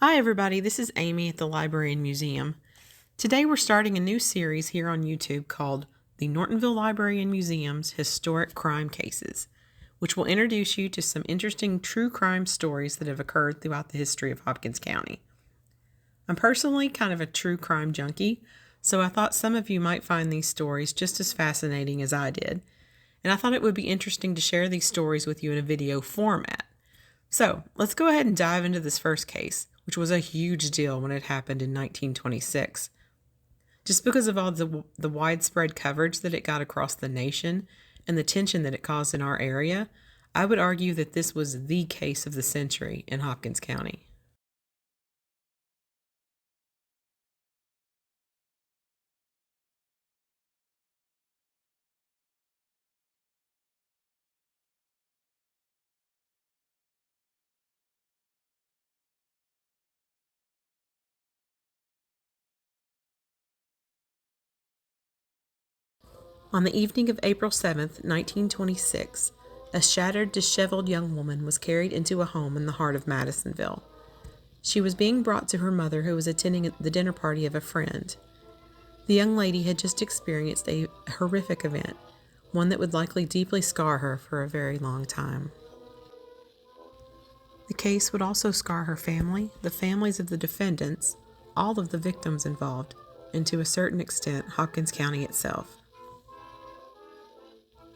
Hi everybody, this is Amy at the Library and Museum. Today we're starting a new series here on YouTube called the Nortonville Library and Museum's Historic Crime Cases, which will introduce you to some interesting true crime stories that have occurred throughout the history of Hopkins County. I'm personally kind of a true crime junkie, so I thought some of you might find these stories just as fascinating as I did, and I thought it would be interesting to share these stories with you in a video format. So let's go ahead and dive into this first case, which was a huge deal when it happened in 1926. Just because of all the widespread coverage that it got across the nation and the tension that it caused in our area, I would argue that this was the case of the century in Hopkins County. On the evening of April 7th, 1926, a shattered, disheveled young woman was carried into a home in the heart of Madisonville. She was being brought to her mother, who was attending the dinner party of a friend. The young lady had just experienced a horrific event, one that would likely deeply scar her for a very long time. The case would also scar her family, the families of the defendants, all of the victims involved, and to a certain extent, Hopkins County itself.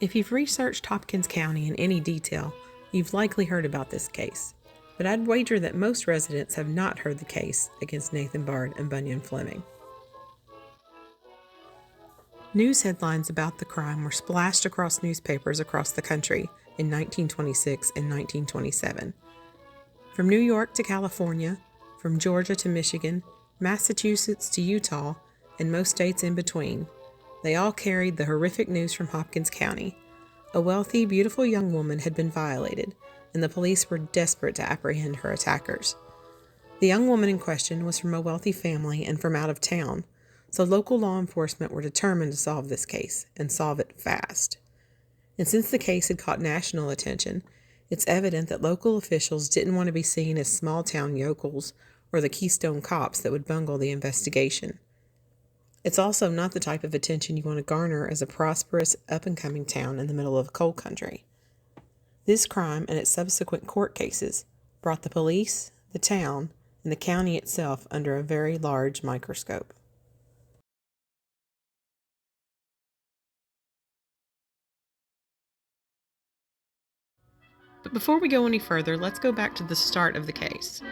If you've researched Hopkins County in any detail, you've likely heard about this case, but I'd wager that most residents have not heard the case against Nathan Bard and Bunyan Fleming. News headlines about the crime were splashed across newspapers across the country in 1926 and 1927. From New York to California, from Georgia to Michigan, Massachusetts to Utah, and most states in between, they all carried the horrific news from Hopkins County. A wealthy, beautiful young woman had been violated, and the police were desperate to apprehend her attackers. The young woman in question was from a wealthy family and from out of town, so local law enforcement were determined to solve this case, and solve it fast. And since the case had caught national attention, it's evident that local officials didn't want to be seen as small-town yokels or the Keystone Cops that would bungle the investigation. It's also not the type of attention you want to garner as a prosperous, up-and-coming town in the middle of coal country. This crime and its subsequent court cases brought the police, the town, and the county itself under a very large microscope. But before we go any further, let's go back to the start of the case.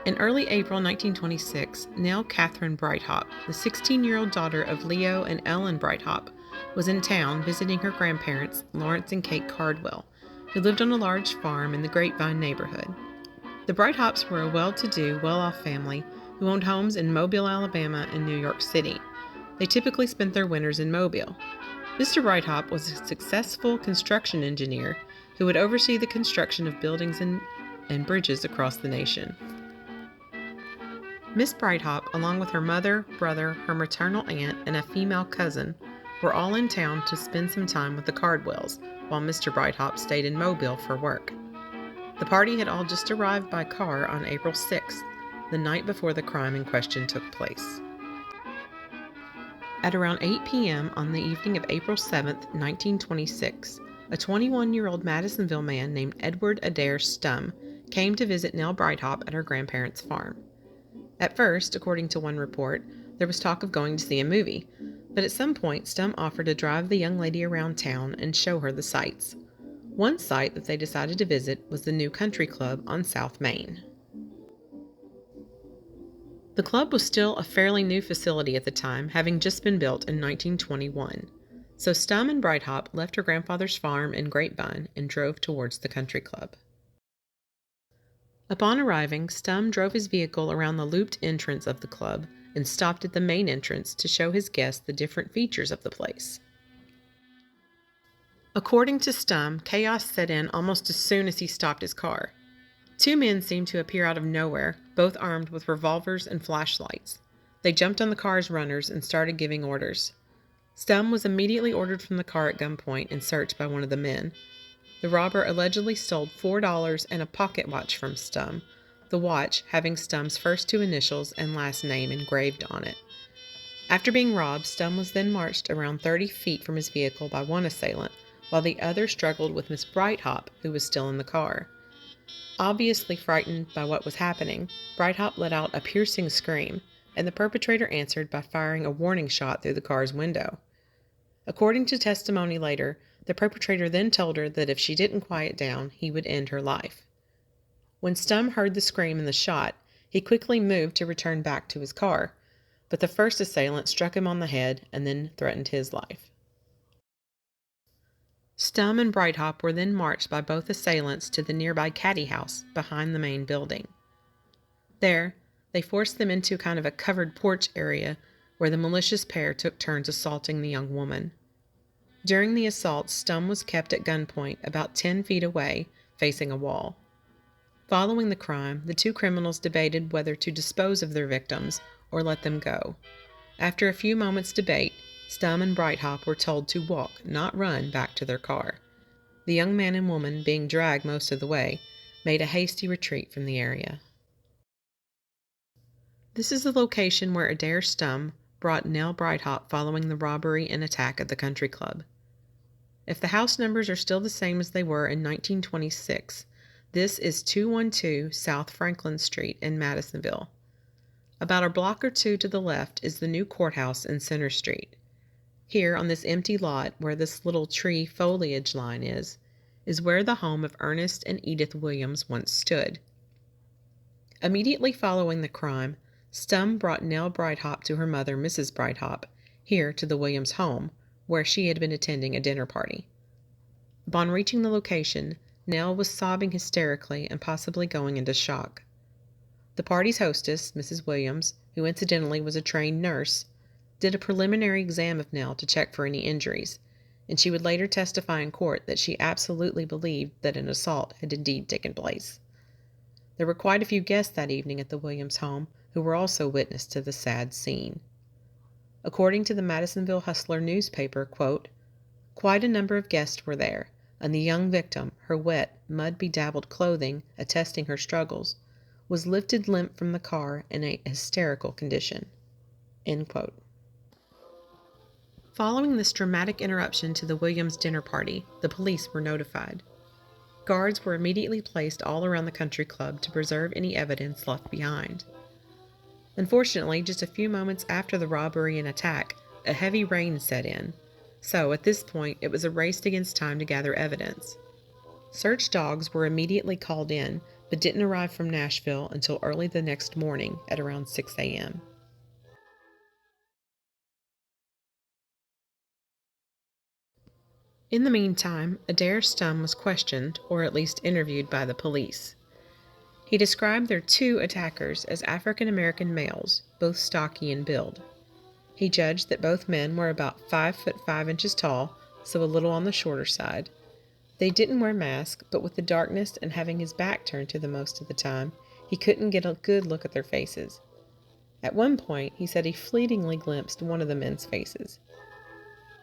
In early April 1926, Nell Catherine Breithaupt, the 16-year-old daughter of Leo and Ellen Breithaupt, was in town visiting her grandparents, Lawrence and Kate Cardwell, who lived on a large farm in the Grapevine neighborhood. The Breithaupts were a well-to-do, well-off family who owned homes in Mobile, Alabama, and New York City. They typically spent their winters in Mobile. Mr. Breithaupt was a successful construction engineer who would oversee the construction of buildings and bridges across the nation. Miss Breithaupt, along with her mother, brother, her maternal aunt, and a female cousin, were all in town to spend some time with the Cardwells, while Mr. Breithaupt stayed in Mobile for work. The party had all just arrived by car on April 6th, the night before the crime in question took place. At around 8 p.m. on the evening of April 7th, 1926, a 21-year-old Madisonville man named Edward Adair Stum came to visit Nell Breithaupt at her grandparents' farm. At first, according to one report, there was talk of going to see a movie, but at some point Stum offered to drive the young lady around town and show her the sights. One site that they decided to visit was the new country club on South Main. The club was still a fairly new facility at the time, having just been built in 1921. So Stum and Breithaupt left her grandfather's farm in Grapevine and drove towards the country club. Upon arriving, Stum drove his vehicle around the looped entrance of the club and stopped at the main entrance to show his guests the different features of the place. According to Stum, chaos set in almost as soon as he stopped his car. Two men seemed to appear out of nowhere, both armed with revolvers and flashlights. They jumped on the car's runners and started giving orders. Stum was immediately ordered from the car at gunpoint and searched by one of the men. The robber allegedly stole $4 and a pocket watch from Stum, the watch having Stum's first two initials and last name engraved on it. After being robbed, Stum was then marched around 30 feet from his vehicle by one assailant, while the other struggled with Miss Brighthop, who was still in the car. Obviously frightened by what was happening, Brighthop let out a piercing scream, and the perpetrator answered by firing a warning shot through the car's window. According to testimony later, the perpetrator then told her that if she didn't quiet down, he would end her life. When Stum heard the scream and the shot, he quickly moved to return back to his car, but the first assailant struck him on the head and then threatened his life. Stum and Brighthop were then marched by both assailants to the nearby caddy house behind the main building. There, they forced them into kind of a covered porch area where the malicious pair took turns assaulting the young woman. During the assault, Stum was kept at gunpoint about 10 feet away, facing a wall. Following the crime, the two criminals debated whether to dispose of their victims or let them go. After a few moments' debate, Stum and Brighthop were told to walk, not run, back to their car. The young man and woman, being dragged most of the way, made a hasty retreat from the area. This is the location where Adair Stum brought Nell Brighthop following the robbery and attack at the country club. If the house numbers are still the same as they were in 1926, this is 212 South Franklin Street in Madisonville. About a block or two to the left is the new courthouse in Center Street. Here, on this empty lot where this little tree foliage line is where the home of Ernest and Edith Williams once stood. Immediately following the crime, Stum brought Nell Brighthop to her mother, Mrs. Brighthop, here to the Williams home, where she had been attending a dinner party. Upon reaching the location, Nell was sobbing hysterically and possibly going into shock. The party's hostess, Mrs. Williams, who incidentally was a trained nurse, did a preliminary exam of Nell to check for any injuries, and she would later testify in court that she absolutely believed that an assault had indeed taken place. There were quite a few guests that evening at the Williams home who were also witness to the sad scene. According to the Madisonville Hustler newspaper, quote, "Quite a number of guests were there, and the young victim, her wet, mud-bedabbled clothing attesting her struggles, was lifted limp from the car in a hysterical condition." End quote. Following this dramatic interruption to the Williams dinner party, the police were notified. Guards were immediately placed all around the country club to preserve any evidence left behind. Unfortunately, just a few moments after the robbery and attack, a heavy rain set in, so at this point it was a race against time to gather evidence. Search dogs were immediately called in, but didn't arrive from Nashville until early the next morning at around 6 a.m. In the meantime, Adair Stum was questioned, or at least interviewed by the police. He described their two attackers as African American males, both stocky in build. He judged that both men were about 5 foot 5 inches tall, so a little on the shorter side. They didn't wear masks, but with the darkness and having his back turned to them most of the time, he couldn't get a good look at their faces. At one point, he said he fleetingly glimpsed one of the men's faces.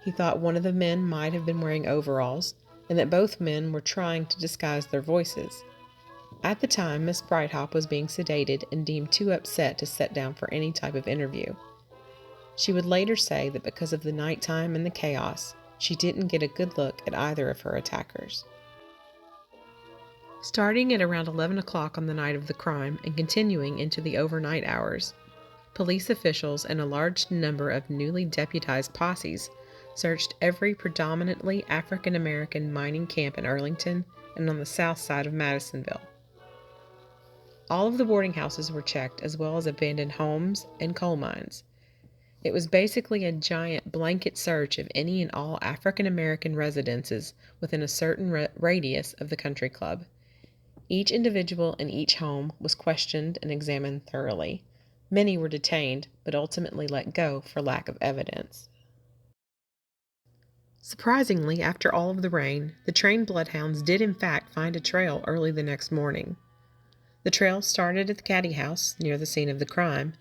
He thought one of the men might have been wearing overalls, and that both men were trying to disguise their voices. At the time, Miss Brighthop was being sedated and deemed too upset to sit down for any type of interview. She would later say that because of the nighttime and the chaos, she didn't get a good look at either of her attackers. Starting at around 11 o'clock on the night of the crime and continuing into the overnight hours, police officials and a large number of newly deputized posses searched every predominantly African American mining camp in Arlington and on the south side of Madisonville. All of the boarding houses were checked, as well as abandoned homes and coal mines. It was basically a giant blanket search of any and all African American residences within a certain radius of the country club. Each individual in each home was questioned and examined thoroughly. Many were detained, but ultimately let go for lack of evidence. Surprisingly, after all of the rain, the trained bloodhounds did in fact find a trail early the next morning. The trail started at the caddy house, near the scene of the crime,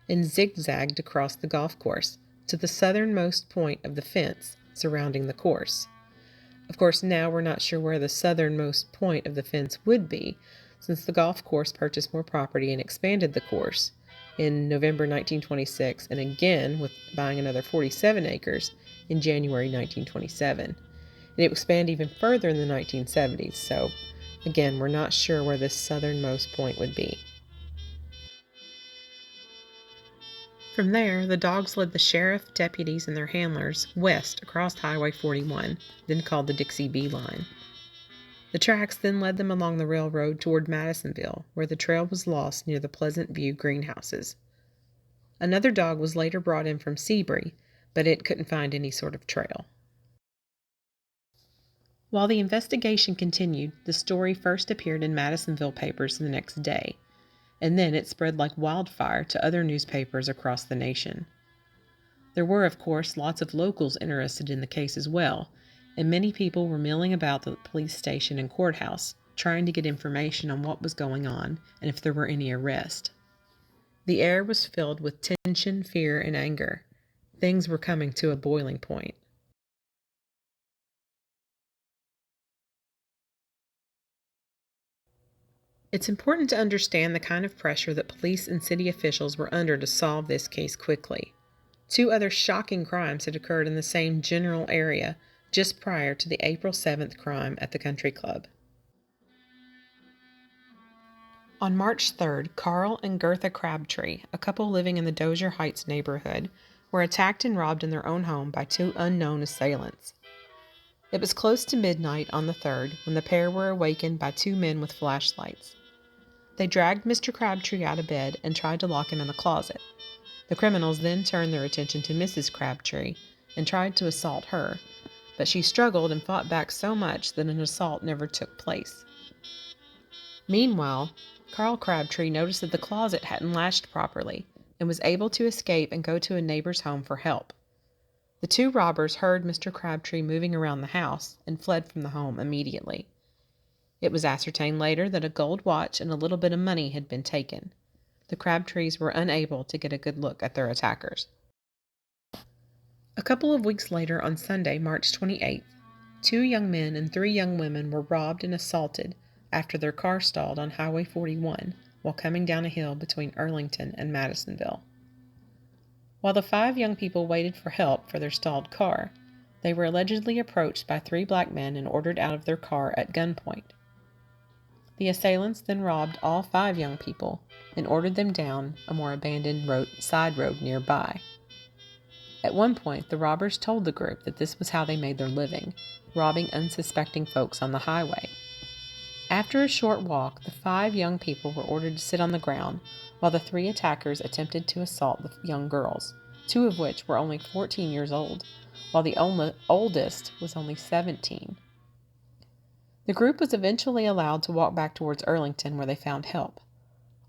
and zigzagged across the golf course to the southernmost point of the fence surrounding the course. Of course, now we're not sure where the southernmost point of the fence would be, since the golf course purchased more property and expanded the course in November 1926, and again with buying another 47 acres in January 1927. And it would expand even further in the 1970s, so again, we're not sure where this southernmost point would be. From there, the dogs led the sheriff, deputies, and their handlers west across Highway 41, then called the Dixie Bee Line. The tracks then led them along the railroad toward Madisonville, where the trail was lost near the Pleasant View greenhouses. Another dog was later brought in from Seabury, but it couldn't find any sort of trail. While the investigation continued, the story first appeared in Madisonville papers the next day, and then it spread like wildfire to other newspapers across the nation. There were, of course, lots of locals interested in the case as well, and many people were milling about the police station and courthouse, trying to get information on what was going on and if there were any arrests. The air was filled with tension, fear, and anger. Things were coming to a boiling point. It's important to understand the kind of pressure that police and city officials were under to solve this case quickly. 2 other shocking crimes had occurred in the same general area just prior to the April 7th crime at the country club. On March 3rd, Carl and Gertha Crabtree, a couple living in the Dozier Heights neighborhood, were attacked and robbed in their own home by 2 unknown assailants. It was close to midnight on the 3rd when the pair were awakened by 2 men with flashlights. They dragged Mr. Crabtree out of bed and tried to lock him in a closet. The criminals then turned their attention to Mrs. Crabtree and tried to assault her, but she struggled and fought back so much that an assault never took place. Meanwhile, Carl Crabtree noticed that the closet hadn't latched properly and was able to escape and go to a neighbor's home for help. The 2 robbers heard Mr. Crabtree moving around the house and fled from the home immediately. It was ascertained later that a gold watch and a little bit of money had been taken. The Crabtrees were unable to get a good look at their attackers. A couple of weeks later, on Sunday, March 28th, 2 young men and 3 young women were robbed and assaulted after their car stalled on Highway 41 while coming down a hill between Arlington and Madisonville. While the 5 young people waited for help for their stalled car, they were allegedly approached by 3 black men and ordered out of their car at gunpoint. The assailants then robbed all 5 young people and ordered them down a more abandoned side road nearby. At one point, the robbers told the group that this was how they made their living, robbing unsuspecting folks on the highway. After a short walk, the 5 young people were ordered to sit on the ground, while the 3 attackers attempted to assault the young girls, 2 of which were only 14 years old, while the oldest was only 17. The group was eventually allowed to walk back towards Arlington, where they found help.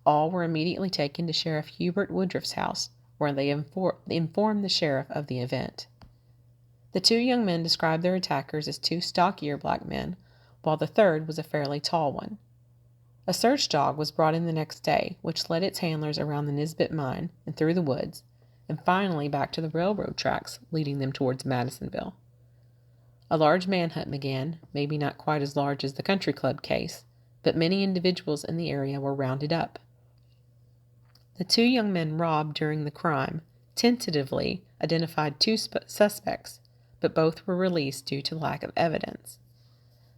All were immediately taken to Sheriff Hubert Woodruff's house, where they informed the sheriff of the event. The 2 young men described their attackers as 2 stockier black men, while the third was a fairly tall one. A search dog was brought in the next day, which led its handlers around the Nisbet mine and through the woods, and finally back to the railroad tracks, leading them towards Madisonville. A large manhunt began, maybe not quite as large as the country club case, but many individuals in the area were rounded up. The 2 young men robbed during the crime tentatively identified 2 suspects, but both were released due to lack of evidence.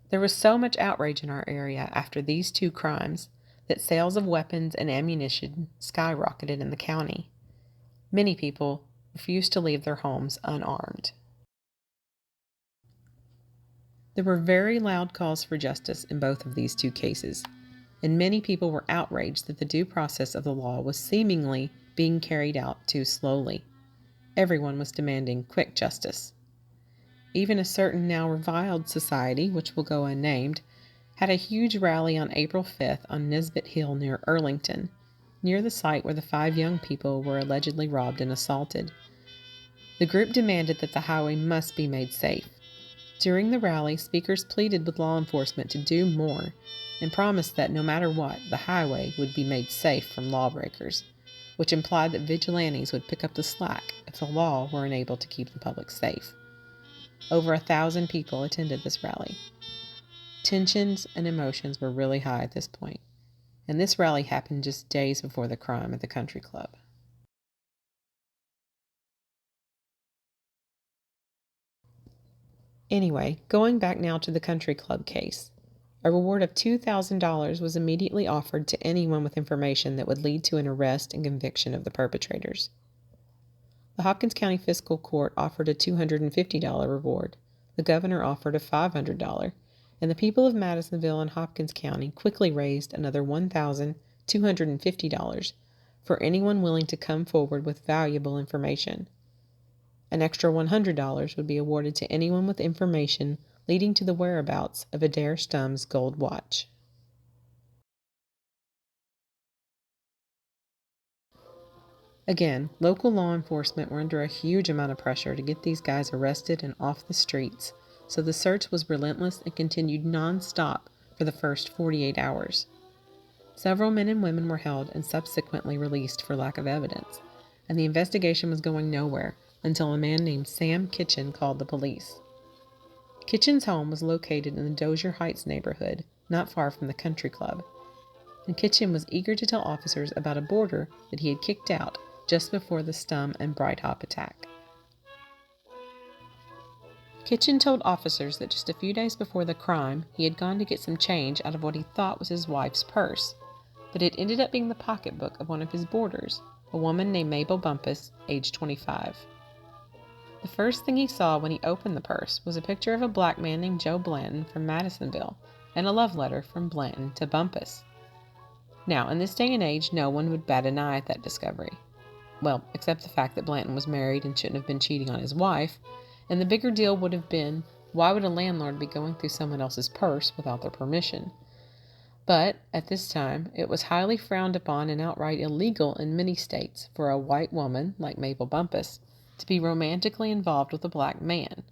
There was so much outrage in our area after these 2 crimes that sales of weapons and ammunition skyrocketed in the county. Many people refused to leave their homes unarmed. There were very loud calls for justice in both of these 2 cases, and many people were outraged that the due process of the law was seemingly being carried out too slowly. Everyone was demanding quick justice. Even a certain now reviled society, which will go unnamed, had a huge rally on April 5th on Nisbet Hill near Arlington, near the site where the 5 young people were allegedly robbed and assaulted. The group demanded that the highway must be made safe. During the rally, speakers pleaded with law enforcement to do more and promised that no matter what, the highway would be made safe from lawbreakers, which implied that vigilantes would pick up the slack if the law were unable to keep the public safe. Over 1,000 people attended this rally. Tensions and emotions were really high at this point, and this rally happened just days before the crime at the country club. Anyway, going back now to the country club case. A reward of $2,000 was immediately offered to anyone with information that would lead to an arrest and conviction of the perpetrators. The Hopkins County Fiscal Court offered a $250 reward, the governor offered a $500, and the people of Madisonville and Hopkins County quickly raised another $1,250 for anyone willing to come forward with valuable information. An extra $100 would be awarded to anyone with information leading to the whereabouts of Adair Stumm's gold watch. Again, local law enforcement were under a huge amount of pressure to get these guys arrested and off the streets, so the search was relentless and continued non-stop for the first 48 hours. Several men and women were held and subsequently released for lack of evidence, and the investigation was going nowhere until a man named Sam Kitchen called the police. Kitchen's home was located in the Dozier Heights neighborhood, not far from the country club, and Kitchen was eager to tell officers about a boarder that he had kicked out just before the Stumm and Breithaupt attack. Kitchen told officers that just a few days before the crime, he had gone to get some change out of what he thought was his wife's purse, but it ended up being the pocketbook of one of his boarders, a woman named Mabel Bumpus, age 25. The first thing he saw when he opened the purse was a picture of a black man named Joe Blanton from Madisonville and a love letter from Blanton to Bumpus. Now, in this day and age, no one would bat an eye at that discovery. Well, except the fact that Blanton was married and shouldn't have been cheating on his wife, and the bigger deal would have been, why would a landlord be going through someone else's purse without their permission? But, at this time, it was highly frowned upon and outright illegal in many states for a white woman, like Mabel Bumpus, to be romantically involved with a black man.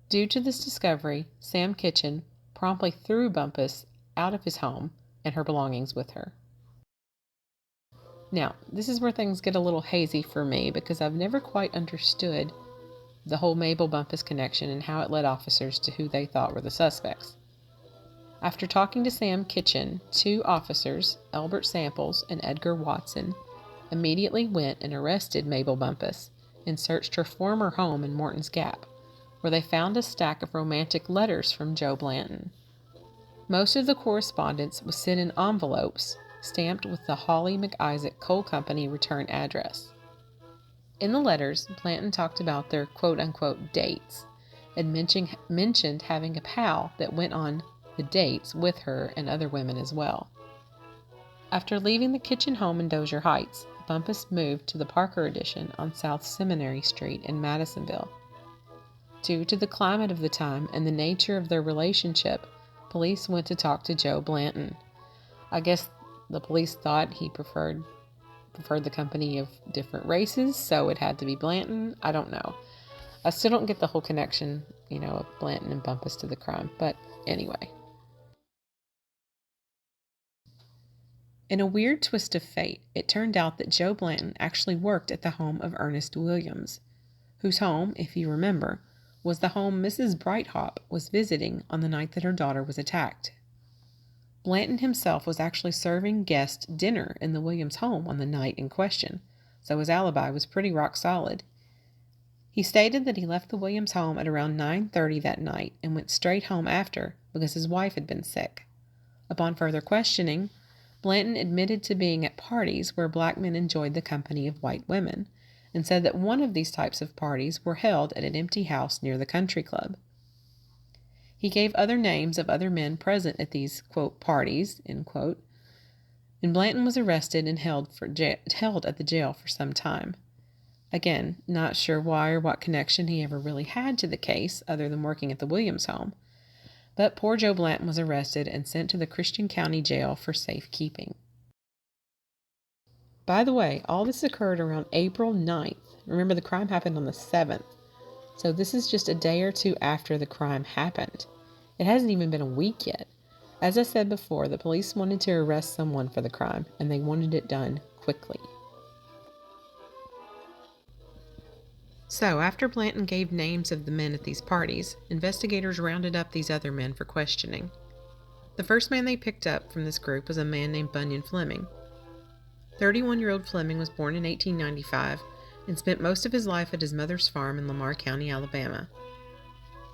Due to this discovery, Sam Kitchen promptly threw Bumpus out of his home and her belongings with her. Now, this is where things get a little hazy for me because I've never quite understood the whole Mabel Bumpus connection and how it led officers to who they thought were the suspects. After talking to Sam Kitchen, two officers, Albert Samples and Edgar Watson, immediately went and arrested Mabel Bumpus and searched her former home in Morton's Gap, where they found a stack of romantic letters from Joe Blanton. Most of the correspondence was sent in envelopes stamped with the Hawley McIsaac Coal Company return address. In the letters, Blanton talked about their quote-unquote dates and mentioned having a pal that went on the dates with her and other women as well. After leaving the Kitchen home in Dozier Heights, Bumpus moved to the Parker Addition on South Seminary Street in Madisonville. Due to the climate of the time and the nature of their relationship, police went to talk to Joe Blanton. I guess the police thought he preferred the company of different races, so it had to be Blanton. I don't know. I still don't get the whole connection, of Blanton and Bumpus to the crime, but anyway. In a weird twist of fate, it turned out that Joe Blanton actually worked at the home of Ernest Williams, whose home, if you remember, was the home Mrs. Breithaupt was visiting on the night that her daughter was attacked. Blanton himself was actually serving guests dinner in the Williams home on the night in question, so his alibi was pretty rock solid. He stated that he left the Williams home at around 9:30 that night and went straight home after because his wife had been sick. Upon further questioning, Blanton admitted to being at parties where black men enjoyed the company of white women, and said that one of these types of parties were held at an empty house near the country club. He gave other names of other men present at these, quote, parties, end quote, and Blanton was arrested and held at the jail for some time. Again, not sure why or what connection he ever really had to the case other than working at the Williams home, but poor Joe Blanton was arrested and sent to the Christian County Jail for safekeeping. By the way, all this occurred around April 9th. Remember, the crime happened on the 7th. So this is just a day or two after the crime happened. It hasn't even been a week yet. As I said before, the police wanted to arrest someone for the crime, and they wanted it done quickly. So, after Blanton gave names of the men at these parties, investigators rounded up these other men for questioning. The first man they picked up from this group was a man named Bunyan Fleming. 31-year-old Fleming was born in 1895 and spent most of his life at his mother's farm in Lamar County, Alabama.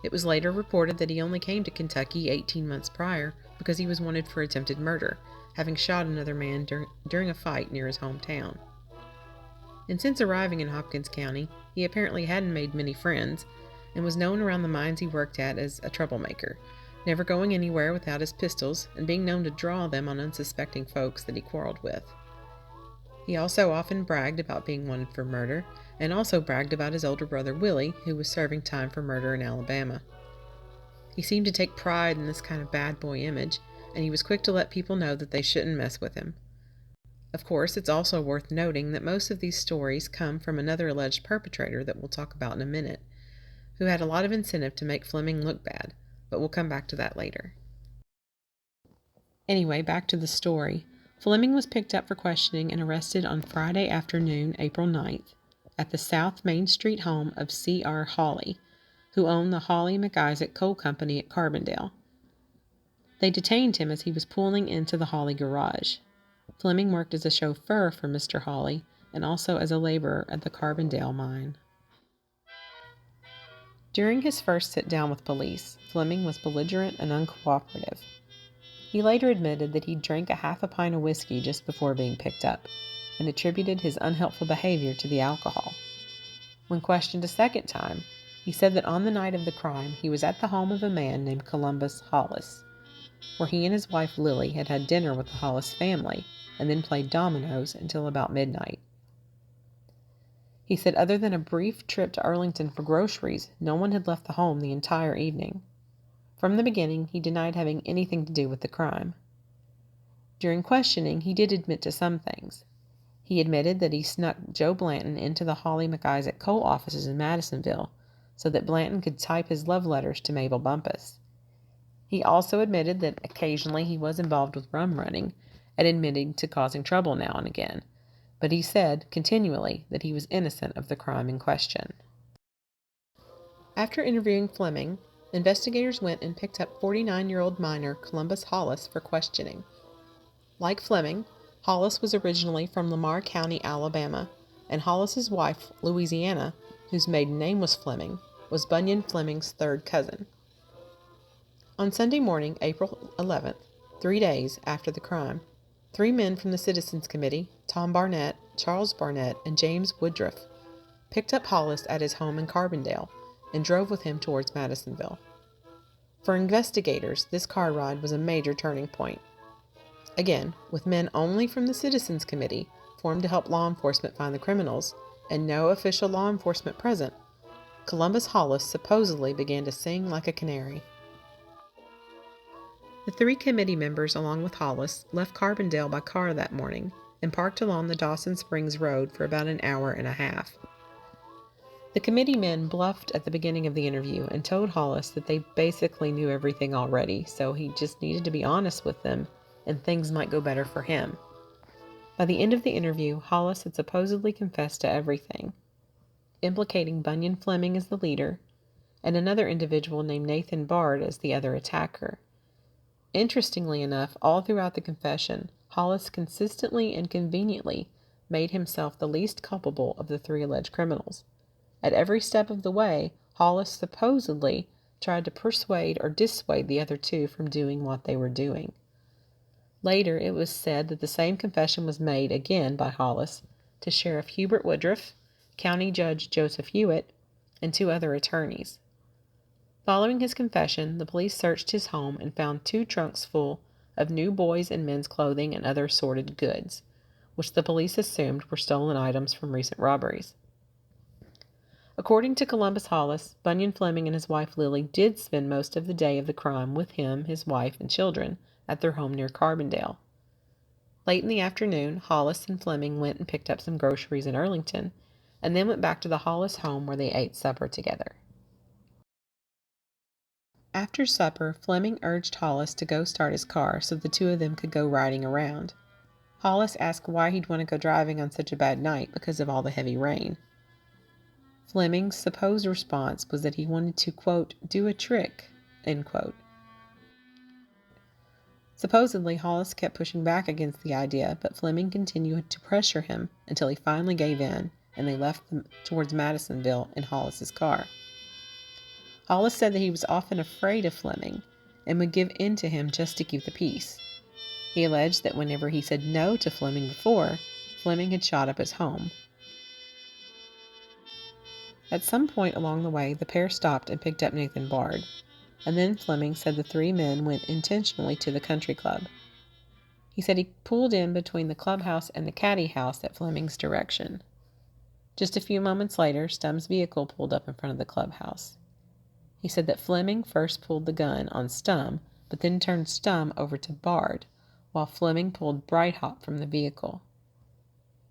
It was later reported that he only came to Kentucky 18 months prior because he was wanted for attempted murder, having shot another man during a fight near his hometown. And since arriving in Hopkins County, he apparently hadn't made many friends and was known around the mines he worked at as a troublemaker, never going anywhere without his pistols and being known to draw them on unsuspecting folks that he quarreled with. He also often bragged about being wanted for murder, and also bragged about his older brother Willie, who was serving time for murder in Alabama. He seemed to take pride in this kind of bad boy image, and he was quick to let people know that they shouldn't mess with him. Of course, it's also worth noting that most of these stories come from another alleged perpetrator that we'll talk about in a minute, who had a lot of incentive to make Fleming look bad, but we'll come back to that later. Anyway, back to the story. Fleming was picked up for questioning and arrested on Friday afternoon, April 9th, at the South Main Street home of C.R. Hawley, who owned the Hawley McIsaac Coal Company at Carbondale. They detained him as he was pulling into the Hawley garage. Fleming worked as a chauffeur for Mr. Hawley and also as a laborer at the Carbondale mine. During his first sit-down with police, Fleming was belligerent and uncooperative. He later admitted that he drank a half a pint of whiskey just before being picked up, and attributed his unhelpful behavior to the alcohol. When questioned a second time, he said that on the night of the crime he was at the home of a man named Columbus Hollis, where he and his wife Lily had had dinner with the Hollis family and then played dominoes until about midnight. He said other than a brief trip to Arlington for groceries, no one had left the home the entire evening. From the beginning, he denied having anything to do with the crime. During questioning, he did admit to some things. He admitted that he snuck Joe Blanton into the Hawley McIsaac coal offices in Madisonville so that Blanton could type his love letters to Mabel Bumpus. He also admitted that occasionally he was involved with rum running and admitting to causing trouble now and again, but he said continually that he was innocent of the crime in question. After interviewing Fleming, investigators went and picked up 49-year-old miner Columbus Hollis for questioning. Like Fleming, Hollis was originally from Lamar County, Alabama, and Hollis's wife, Louisiana, whose maiden name was Fleming, was Bunyan Fleming's third cousin. On Sunday morning, April 11th, 3 days after the crime, 3 men from the Citizens Committee, Tom Barnett, Charles Barnett, and James Woodruff, picked up Hollis at his home in Carbondale and drove with him towards Madisonville. For investigators, this car ride was a major turning point. Again, with men only from the Citizens Committee, formed to help law enforcement find the criminals, and no official law enforcement present, Columbus Hollis supposedly began to sing like a canary. The 3 committee members, along with Hollis, left Carbondale by car that morning and parked along the Dawson Springs Road for about an hour and a half. The committee men bluffed at the beginning of the interview and told Hollis that they basically knew everything already, so he just needed to be honest with them and things might go better for him. By the end of the interview, Hollis had supposedly confessed to everything, implicating Bunyan Fleming as the leader and another individual named Nathan Bard as the other attacker. Interestingly enough, all throughout the confession, Hollis consistently and conveniently made himself the least culpable of the 3 alleged criminals. At every step of the way, Hollis supposedly tried to persuade or dissuade the other 2 from doing what they were doing. Later, it was said that the same confession was made again by Hollis to Sheriff Hubert Woodruff, County Judge Joseph Hewitt, and 2 other attorneys. Following his confession, the police searched his home and found 2 trunks full of new boys' and men's clothing and other assorted goods, which the police assumed were stolen items from recent robberies. According to Columbus Hollis, Bunyan Fleming and his wife Lily did spend most of the day of the crime with him, his wife, and children at their home near Carbondale. Late in the afternoon, Hollis and Fleming went and picked up some groceries in Arlington, and then went back to the Hollis home where they ate supper together. After supper, Fleming urged Hollis to go start his car so the 2 of them could go riding around. Hollis asked why he'd want to go driving on such a bad night because of all the heavy rain. Fleming's supposed response was that he wanted to, quote, do a trick, end quote. Supposedly, Hollis kept pushing back against the idea, but Fleming continued to pressure him until he finally gave in, and they left towards Madisonville in Hollis's car. Hollis said that he was often afraid of Fleming and would give in to him just to keep the peace. He alleged that whenever he said no to Fleming before, Fleming had shot up his home. At some point along the way, the pair stopped and picked up Nathan Bard, and then Fleming said the three men went intentionally to the country club. He said he pulled in between the clubhouse and the caddy house at Fleming's direction. Just a few moments later, Stum's vehicle pulled up in front of the clubhouse. He said that Fleming first pulled the gun on Stum, but then turned Stum over to Bard, while Fleming pulled Brighthop from the vehicle.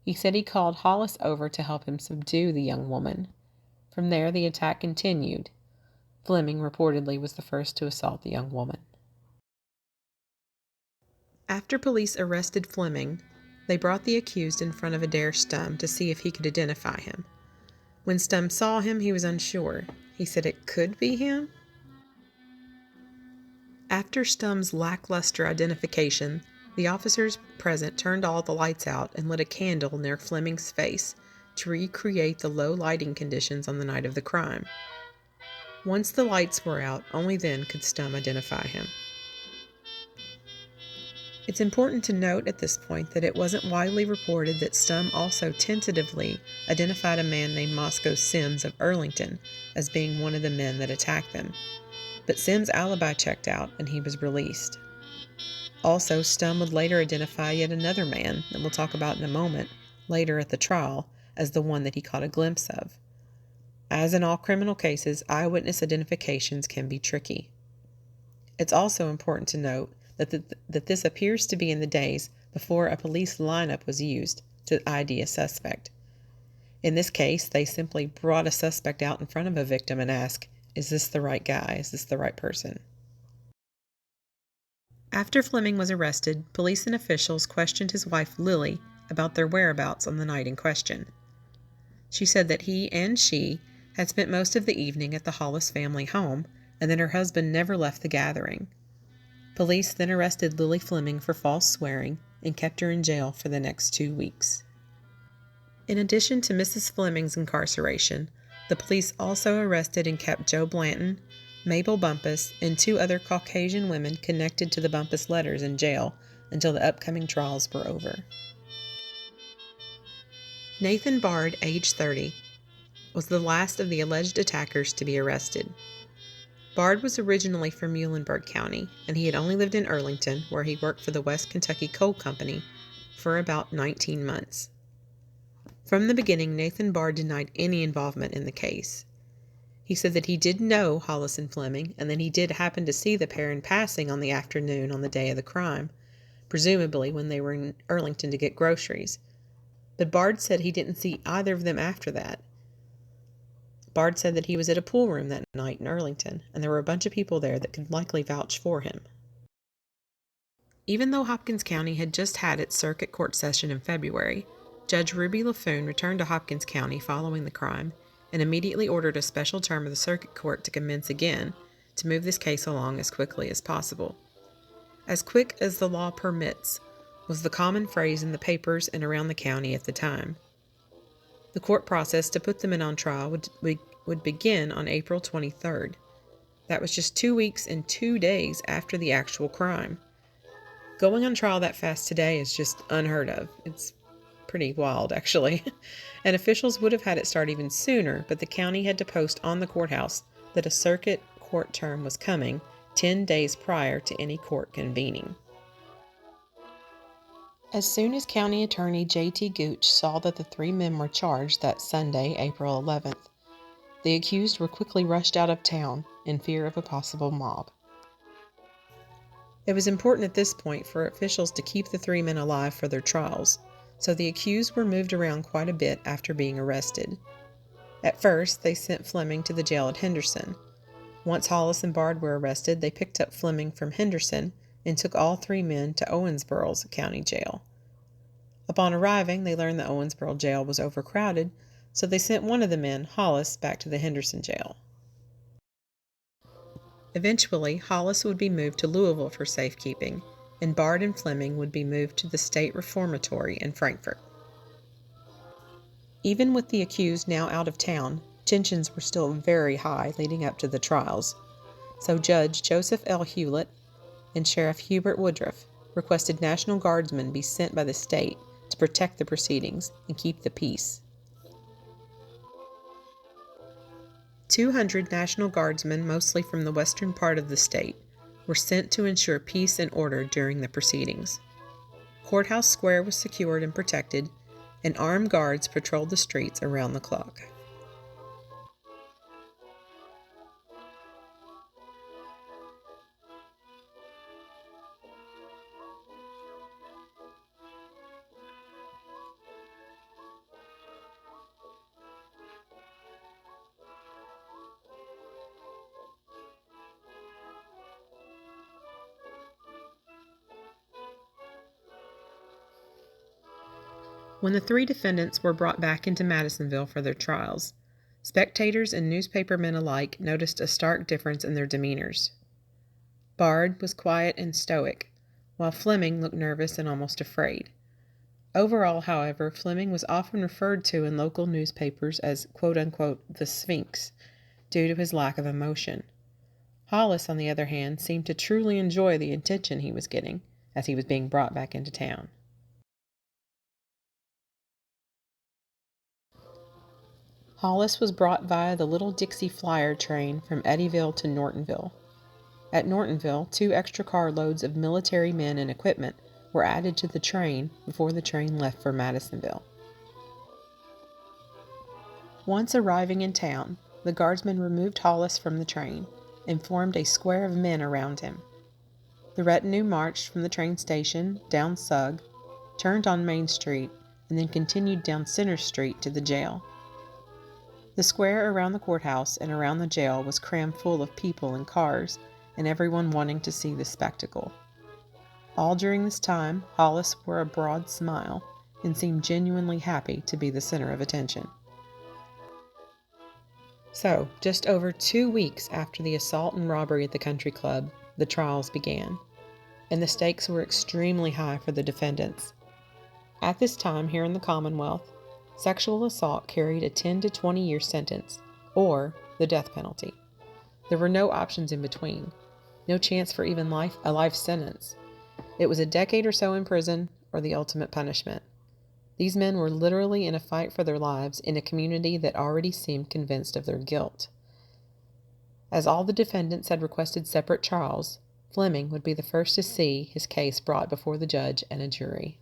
He said he called Hollis over to help him subdue the young woman. From there, the attack continued. Fleming reportedly was the first to assault the young woman. After police arrested Fleming, they brought the accused in front of Adair Stum to see if he could identify him. When Stum saw him, he was unsure. He said it could be him. After Stum's lackluster identification, the officers present turned all the lights out and lit a candle near Fleming's face to recreate the low lighting conditions on the night of the crime. Once the lights were out, only then could Stum identify him. It's important to note at this point that it wasn't widely reported that Stum also tentatively identified a man named Moscow Sims of Earlington as being one of the men that attacked them, but Sims' alibi checked out and he was released. Also, Stum would later identify yet another man that we'll talk about in a moment later at the trial as the one that he caught a glimpse of. As in all criminal cases, eyewitness identifications can be tricky. It's also important to note that this appears to be in the days before a police lineup was used to ID a suspect. In this case, they simply brought a suspect out in front of a victim and asked, "Is this the right guy? Is this the right person?" After Fleming was arrested, police and officials questioned his wife Lily about their whereabouts on the night in question. She said that he and she had spent most of the evening at the Hollis family home and that her husband never left the gathering. Police then arrested Lily Fleming for false swearing and kept her in jail for the next 2 weeks. In addition to Mrs. Fleming's incarceration, the police also arrested and kept Joe Blanton, Mabel Bumpus, and 2 other Caucasian women connected to the Bumpus letters in jail until the upcoming trials were over. Nathan Bard, age 30, was the last of the alleged attackers to be arrested. Bard was originally from Muhlenberg County, and he had only lived in Earlington, where he worked for the West Kentucky Coal Company, for about 19 months. From the beginning, Nathan Bard denied any involvement in the case. He said that he did know Hollis and Fleming, and that he did happen to see the pair in passing on the afternoon on the day of the crime, presumably when they were in Earlington to get groceries. But Bard said he didn't see either of them after that. Bard said that he was at a pool room that night in Earlington, and there were a bunch of people there that could likely vouch for him. Even though Hopkins County had just had its circuit court session in February, Judge Ruby LaFoon returned to Hopkins County following the crime and immediately ordered a special term of the circuit court to commence again to move this case along as quickly as possible. As quick as the law permits was the common phrase in the papers and around the county at the time. The court process to put them in on trial would begin on April 23rd. That was just 2 weeks and 2 days after the actual crime. Going on trial that fast today is just unheard of. It's pretty wild, actually. And officials would have had it start even sooner, but the county had to post on the courthouse that a circuit court term was coming 10 days prior to any court convening. As soon as County Attorney J.T. Gooch saw that the 3 men were charged that Sunday, April 11th, the accused were quickly rushed out of town in fear of a possible mob. It was important at this point for officials to keep the 3 men alive for their trials, so the accused were moved around quite a bit after being arrested. At first, they sent Fleming to the jail at Henderson. Once Hollis and Bard were arrested, they picked up Fleming from Henderson and took all 3 men to Owensboro's county jail. Upon arriving, they learned the Owensboro jail was overcrowded, so they sent one of the men, Hollis, back to the Henderson jail. Eventually, Hollis would be moved to Louisville for safekeeping, and Bard and Fleming would be moved to the State Reformatory in Frankfort. Even with the accused now out of town, tensions were still very high leading up to the trials, so Judge Joseph L. Hewlett and Sheriff Hubert Woodruff requested National Guardsmen be sent by the state to protect the proceedings and keep the peace. 200 National Guardsmen, mostly from the western part of the state, were sent to ensure peace and order during the proceedings. Courthouse Square was secured and protected, and armed guards patrolled the streets around the clock. When the three defendants were brought back into Madisonville for their trials, spectators and newspapermen alike noticed a stark difference in their demeanors. Bard was quiet and stoic, while Fleming looked nervous and almost afraid. Overall, however, Fleming was often referred to in local newspapers as quote-unquote the Sphinx, due to his lack of emotion. Hollis, on the other hand, seemed to truly enjoy the attention he was getting as he was being brought back into town. Hollis was brought via the Little Dixie Flyer train from Eddyville to Nortonville. At Nortonville, 2 extra car loads of military men and equipment were added to the train before the train left for Madisonville. Once arriving in town, the guardsmen removed Hollis from the train and formed a square of men around him. The retinue marched from the train station down Sugg, turned on Main Street, and then continued down Center Street to the jail. The square around the courthouse and around the jail was crammed full of people and cars, and everyone wanting to see the spectacle. All during this time, Hollis wore a broad smile and seemed genuinely happy to be the center of attention. So, just over 2 weeks after the assault and robbery at the country club, the trials began, and the stakes were extremely high for the defendants. At this time here in the Commonwealth, sexual assault carried a 10 to 20-year sentence, or the death penalty. There were no options in between, no chance for even a life sentence. It was a decade or so in prison, or the ultimate punishment. These men were literally in a fight for their lives in a community that already seemed convinced of their guilt. As all the defendants had requested separate trials, Fleming would be the first to see his case brought before the judge and a jury.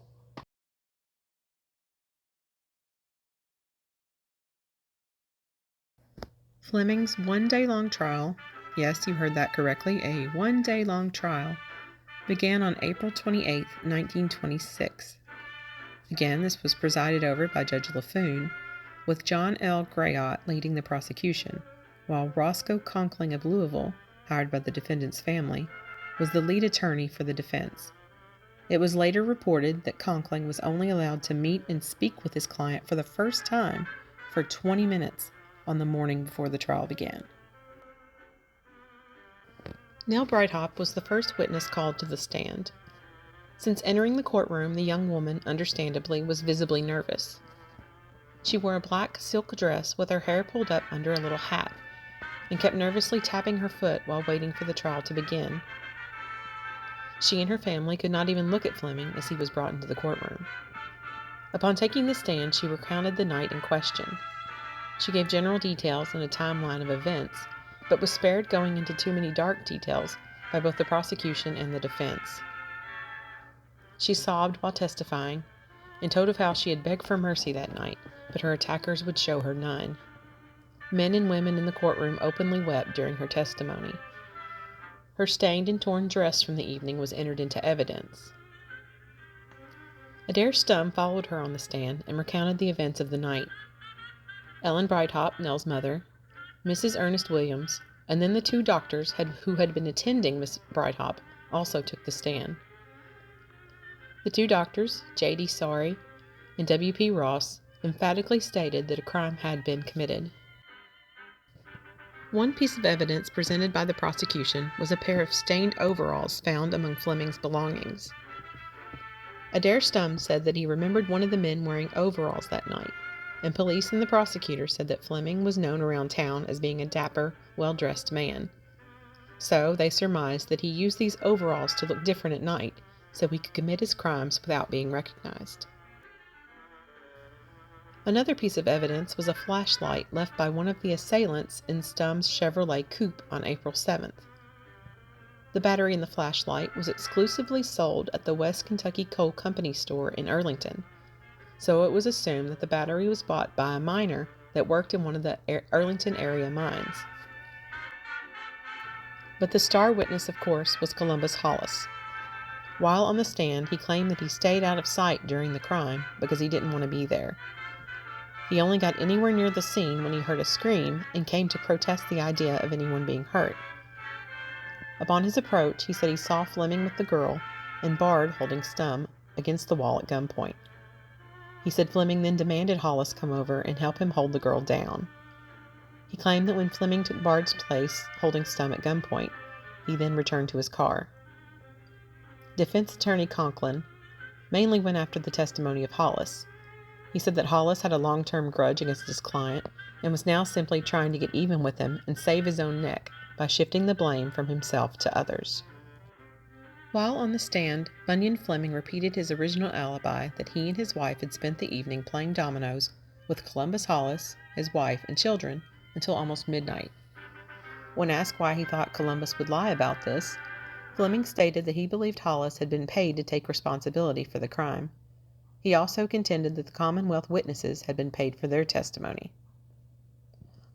Fleming's one-day-long trial, yes, you heard that correctly, a one-day-long trial, began on April 28, 1926. Again, this was presided over by Judge LaFoon, with John L. Grayott leading the prosecution, while Roscoe Conkling of Louisville, hired by the defendant's family, was the lead attorney for the defense. It was later reported that Conkling was only allowed to meet and speak with his client for the first time for 20 minutes on the morning before the trial began. Nell Breithaupt was the first witness called to the stand. Since entering the courtroom, the young woman, understandably, was visibly nervous. She wore a black silk dress with her hair pulled up under a little hat, and kept nervously tapping her foot while waiting for the trial to begin. She and her family could not even look at Fleming as he was brought into the courtroom. Upon taking the stand, she recounted the night in question. She gave general details and a timeline of events, but was spared going into too many dark details by both the prosecution and the defense. She sobbed while testifying, and told of how she had begged for mercy that night, but her attackers would show her none. Men and women in the courtroom openly wept during her testimony. Her stained and torn dress from the evening was entered into evidence. Adair Stum followed her on the stand and recounted the events of the night. Ellen Breithaupt, Nell's mother, Mrs. Ernest Williams, and then the 2 doctors who had been attending Miss Breithaupt also took the stand. The 2 doctors, J.D. Sorry and W.P. Ross, emphatically stated that a crime had been committed. One piece of evidence presented by the prosecution was a pair of stained overalls found among Fleming's belongings. Adair Stum said that he remembered one of the men wearing overalls that night, and police and the prosecutor said that Fleming was known around town as being a dapper, well-dressed man. So they surmised that he used these overalls to look different at night, so he could commit his crimes without being recognized. Another piece of evidence was a flashlight left by one of the assailants in Stum's Chevrolet Coupe on April 7th. The battery in the flashlight was exclusively sold at the West Kentucky Coal Company store in Arlington, so it was assumed that the battery was bought by a miner that worked in one of the Arlington area mines. But the star witness, of course, was Columbus Hollis. While on the stand, he claimed that he stayed out of sight during the crime because he didn't want to be there. He only got anywhere near the scene when he heard a scream and came to protest the idea of anyone being hurt. Upon his approach, he said he saw Fleming with the girl and Bard holding Stum against the wall at gunpoint. He said Fleming then demanded Hollis come over and help him hold the girl down. He claimed that when Fleming took Bard's place, holding Stum at gunpoint, he then returned to his car. Defense attorney Conklin mainly went after the testimony of Hollis. He said that Hollis had a long-term grudge against his client and was now simply trying to get even with him and save his own neck by shifting the blame from himself to others. While on the stand, Bunyan Fleming repeated his original alibi that he and his wife had spent the evening playing dominoes with Columbus Hollis, his wife, and children until almost midnight. When asked why he thought Columbus would lie about this, Fleming stated that he believed Hollis had been paid to take responsibility for the crime. He also contended that the Commonwealth witnesses had been paid for their testimony.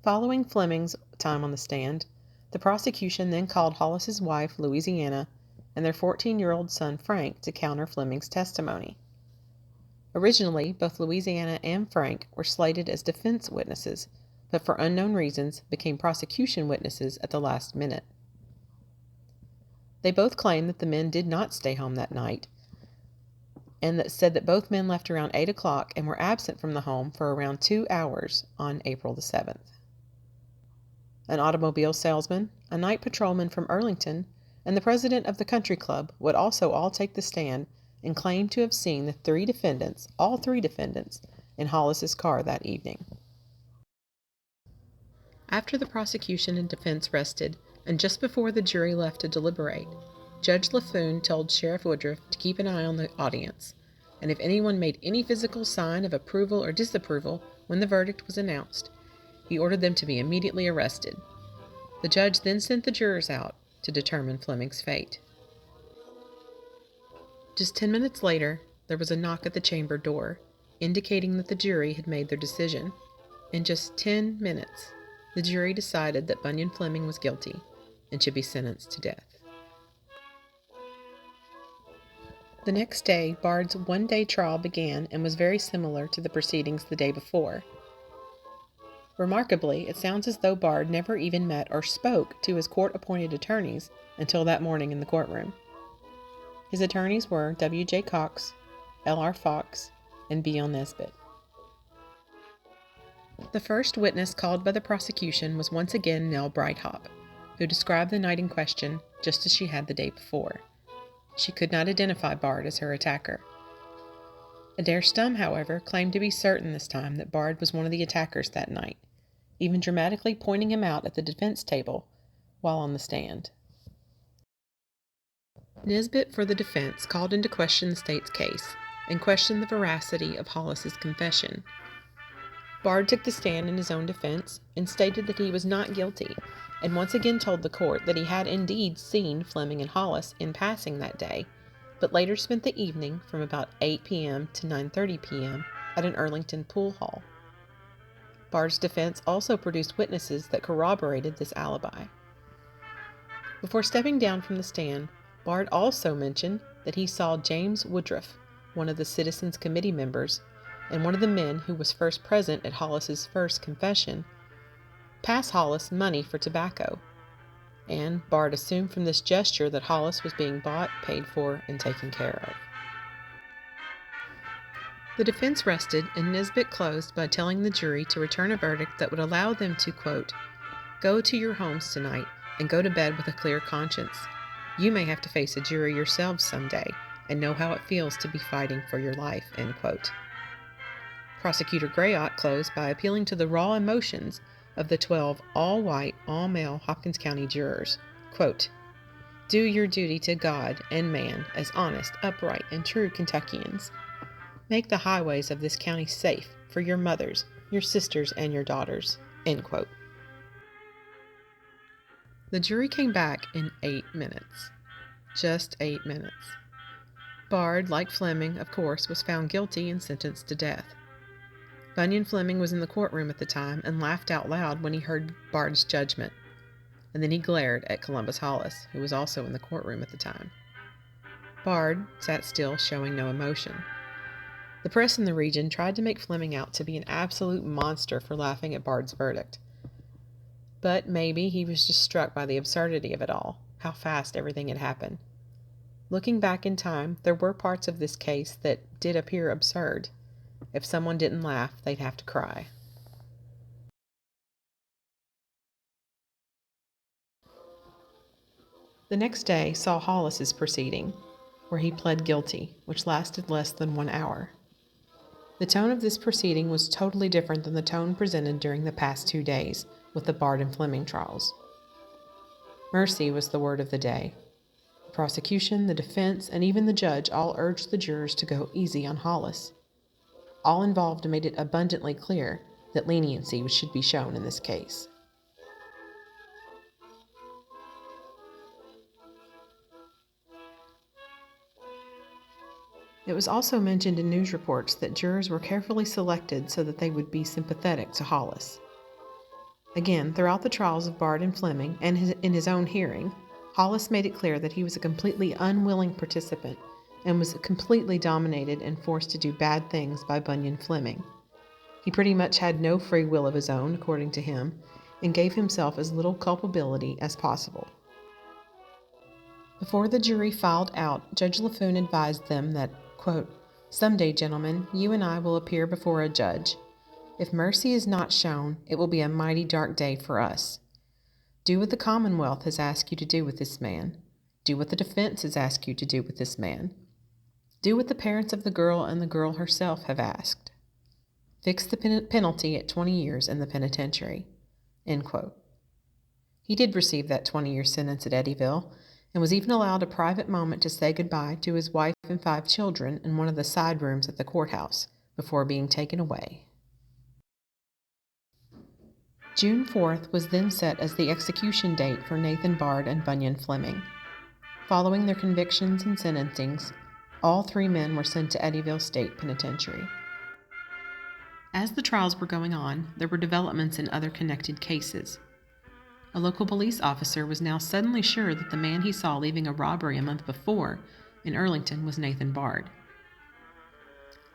Following Fleming's time on the stand, the prosecution then called Hollis's wife, Louisiana, and their 14-year-old son, Frank, to counter Fleming's testimony. Originally, both Louisiana and Frank were slated as defense witnesses, but for unknown reasons became prosecution witnesses at the last minute. They both claimed that the men did not stay home that night, and that said that both men left around 8 o'clock and were absent from the home for around 2 hours on April the 7th. An automobile salesman, a night patrolman from Arlington, and the president of the country club would also all take the stand and claim to have seen the all three defendants, in Hollis's car that evening. After the prosecution and defense rested, and just before the jury left to deliberate, Judge LaFoon told Sheriff Woodruff to keep an eye on the audience, and if anyone made any physical sign of approval or disapproval when the verdict was announced, he ordered them to be immediately arrested. The judge then sent the jurors out to determine Fleming's fate. Just 10 minutes later, there was a knock at the chamber door, indicating that the jury had made their decision. In just 10 minutes, the jury decided that Bunyan Fleming was guilty and should be sentenced to death. The next day, Bard's one-day trial began and was very similar to the proceedings the day before. Remarkably, it sounds as though Bard never even met or spoke to his court-appointed attorneys until that morning in the courtroom. His attorneys were W.J. Cox, L.R. Fox, and B.L. Nesbitt. The first witness called by the prosecution was once again Nell Breithaupt, who described the night in question just as she had the day before. She could not identify Bard as her attacker. Adair Stum, however, claimed to be certain this time that Bard was one of the attackers that night, even dramatically pointing him out at the defense table while on the stand. Nesbitt for the defense called into question the state's case and questioned the veracity of Hollis's confession. Bard took the stand in his own defense and stated that he was not guilty, and once again told the court that he had indeed seen Fleming and Hollis in passing that day, but later spent the evening from about 8 p.m. to 9:30 p.m. at an Arlington pool hall. Bard's defense also produced witnesses that corroborated this alibi. Before stepping down from the stand, Bard also mentioned that he saw James Woodruff, one of the Citizens Committee members, and one of the men who was first present at Hollis's first confession, pass Hollis money for tobacco, and Bard assumed from this gesture that Hollis was being bought, paid for, and taken care of. The defense rested, and Nesbitt closed by telling the jury to return a verdict that would allow them to, quote, Go to your homes tonight and go to bed with a clear conscience. You may have to face a jury yourselves someday and know how it feels to be fighting for your life." End quote. Prosecutor Grayott closed by appealing to the raw emotions of the 12 all-white, all-male Hopkins County jurors. Quote, "Do your duty to God and man as honest, upright, and true Kentuckians. Make the highways of this county safe for your mothers, your sisters, and your daughters." End quote. The jury came back in 8 minutes. Just 8 minutes. Bard, like Fleming, of course, was found guilty and sentenced to death. Bunyan Fleming was in the courtroom at the time and laughed out loud when he heard Bard's judgment. And then he glared at Columbus Hollis, who was also in the courtroom at the time. Bard sat still, showing no emotion. The press in the region tried to make Fleming out to be an absolute monster for laughing at Bard's verdict. But maybe he was just struck by the absurdity of it all, how fast everything had happened. Looking back in time, there were parts of this case that did appear absurd. If someone didn't laugh, they'd have to cry. The next day saw Hollis's proceeding, where he pled guilty, which lasted less than 1 hour. The tone of this proceeding was totally different than the tone presented during the past 2 days with the Bard and Fleming trials. Mercy was the word of the day. The prosecution, the defense, and even the judge all urged the jurors to go easy on Hollis. All involved made it abundantly clear that leniency should be shown in this case. It was also mentioned in news reports that jurors were carefully selected so that they would be sympathetic to Hollis. Again, throughout the trials of Bard and Fleming, and in his own hearing, Hollis made it clear that he was a completely unwilling participant and was completely dominated and forced to do bad things by Bunyan Fleming. He pretty much had no free will of his own, according to him, and gave himself as little culpability as possible. Before the jury filed out, Judge LaFoon advised them that, quote, "Someday, gentlemen, you and I will appear before a judge. If mercy is not shown, it will be a mighty dark day for us. Do what the Commonwealth has asked you to do with this man. Do what the defense has asked you to do with this man. Do what the parents of the girl and the girl herself have asked. Fix the penalty at 20 years in the penitentiary." End quote. He did receive that 20-year sentence at Eddyville, and was even allowed a private moment to say goodbye to his wife and 5 children in one of the side rooms at the courthouse before being taken away. June 4th was then set as the execution date for Nathan Bard and Bunyan Fleming. Following their convictions and sentencings, all 3 men were sent to Eddyville State Penitentiary. As the trials were going on, there were developments in other connected cases. A local police officer was now suddenly sure that the man he saw leaving a robbery a month before in Earlington was Nathan Bard.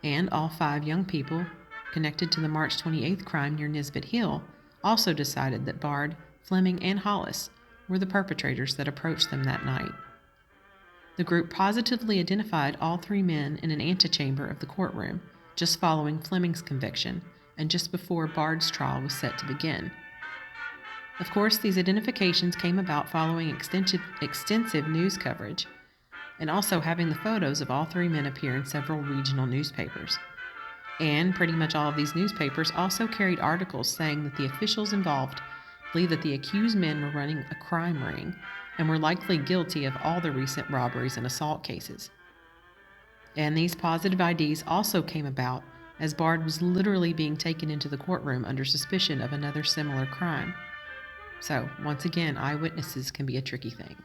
And all 5 young people connected to the March 28th crime near Nisbet Hill also decided that Bard, Fleming, and Hollis were the perpetrators that approached them that night. The group positively identified all 3 men in an antechamber of the courtroom, just following Fleming's conviction, and just before Bard's trial was set to begin. Of course, these identifications came about following extensive news coverage, and also having the photos of all 3 men appear in several regional newspapers. And pretty much all of these newspapers also carried articles saying that the officials involved believed that the accused men were running a crime ring and were likely guilty of all the recent robberies and assault cases. And these positive IDs also came about as Bard was literally being taken into the courtroom under suspicion of another similar crime. So, once again, eyewitnesses can be a tricky thing.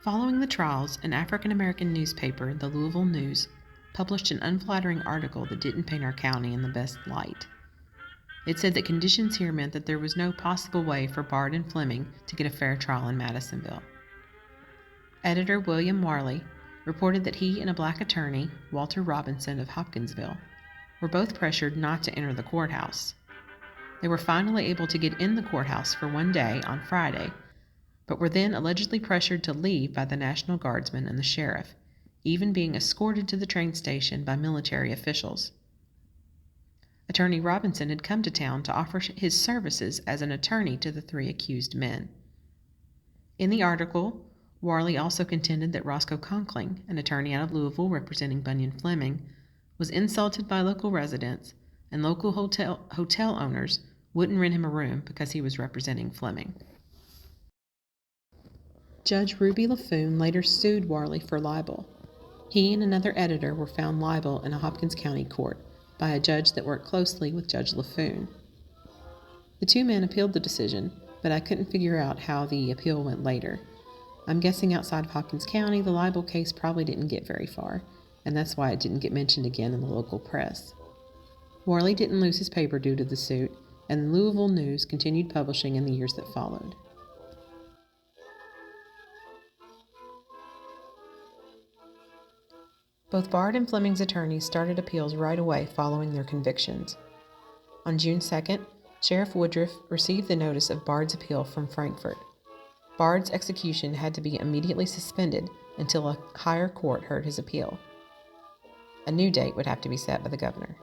Following the trials, an African-American newspaper, the Louisville News, published an unflattering article that didn't paint our county in the best light. It said that conditions here meant that there was no possible way for Bard and Fleming to get a fair trial in Madisonville. Editor William Warley reported that he and a black attorney, Walter Robinson of Hopkinsville, were both pressured not to enter the courthouse. They were finally able to get in the courthouse for one day on Friday, but were then allegedly pressured to leave by the National Guardsmen and the sheriff, even being escorted to the train station by military officials. Attorney Robinson had come to town to offer his services as an attorney to the three accused men. In the article, Warley also contended that Roscoe Conkling, an attorney out of Louisville representing Bunyan Fleming, was insulted by local residents, and local hotel owners wouldn't rent him a room because he was representing Fleming. Judge Ruby Laffoon later sued Warley for libel. He and another editor were found liable in a Hopkins County court by a judge that worked closely with Judge Laffoon. The two men appealed the decision, but I couldn't figure out how the appeal went later. I'm guessing outside of Hopkins County, the libel case probably didn't get very far, and that's why it didn't get mentioned again in the local press. Warley didn't lose his paper due to the suit, and the Louisville News continued publishing in the years that followed. Both Bard and Fleming's attorneys started appeals right away following their convictions. On June 2nd, Sheriff Woodruff received the notice of Bard's appeal from Frankfort. Bard's execution had to be immediately suspended until a higher court heard his appeal. A new date would have to be set by the governor.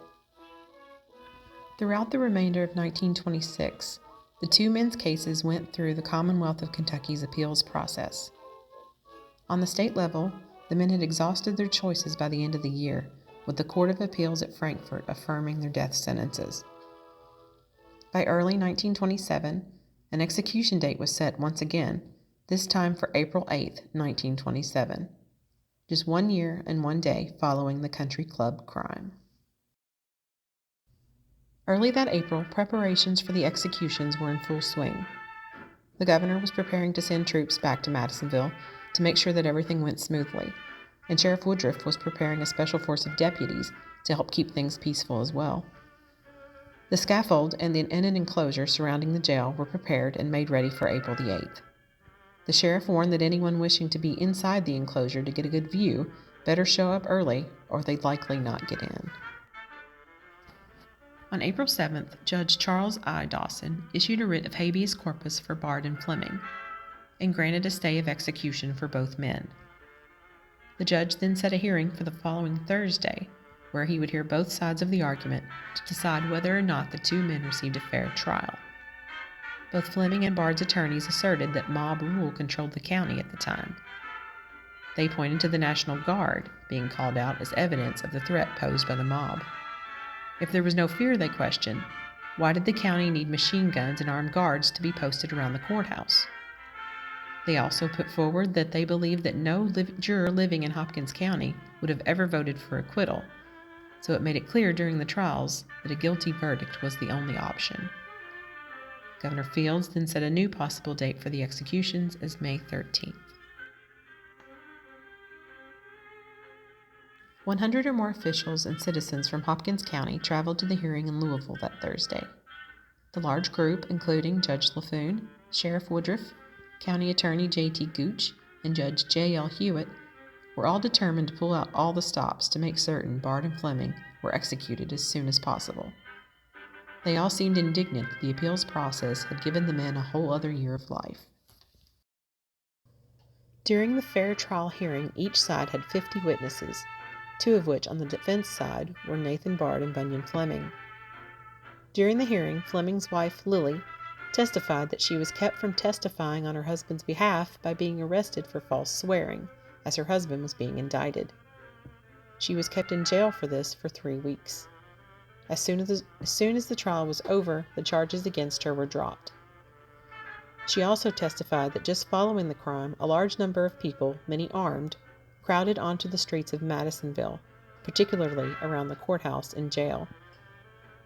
Throughout the remainder of 1926, the two men's cases went through the Commonwealth of Kentucky's appeals process. On the state level, the men had exhausted their choices by the end of the year, with the Court of Appeals at Frankfort affirming their death sentences. By early 1927, an execution date was set once again, this time for April 8, 1927, just 1 year and 1 day following the country club crime. Early that April, preparations for the executions were in full swing. The governor was preparing to send troops back to Madisonville to make sure that everything went smoothly, and Sheriff Woodruff was preparing a special force of deputies to help keep things peaceful as well. The scaffold and the enclosure surrounding the jail were prepared and made ready for April the 8th. The sheriff warned that anyone wishing to be inside the enclosure to get a good view better show up early or they'd likely not get in. On April 7th, Judge Charles I. Dawson issued a writ of habeas corpus for Bard and Fleming and granted a stay of execution for both men. The judge then set a hearing for the following Thursday, where he would hear both sides of the argument to decide whether or not the two men received a fair trial. Both Fleming and Bard's attorneys asserted that mob rule controlled the county at the time. They pointed to the National Guard being called out as evidence of the threat posed by the mob. If there was no fear, they questioned, why did the county need machine guns and armed guards to be posted around the courthouse? They also put forward that they believed that no juror living in Hopkins County would have ever voted for acquittal, so it made it clear during the trials that a guilty verdict was the only option. Governor Fields then set a new possible date for the executions as May 13th. 100 or more officials and citizens from Hopkins County traveled to the hearing in Louisville that Thursday. The large group, including Judge Laffoon, Sheriff Woodruff, County Attorney J.T. Gooch, and Judge J.L. Hewitt, were all determined to pull out all the stops to make certain Bard and Fleming were executed as soon as possible. They all seemed indignant that the appeals process had given the men a whole other year of life. During the fair trial hearing, each side had 50 witnesses, 2 of which on the defense side were Nathan Bard and Bunyan Fleming. During the hearing, Fleming's wife, Lily, testified that she was kept from testifying on her husband's behalf by being arrested for false swearing, as her husband was being indicted. She was kept in jail for this for 3 weeks. As soon as the trial was over, the charges against her were dropped. She also testified that just following the crime, a large number of people, many armed, crowded onto the streets of Madisonville, particularly around the courthouse and jail.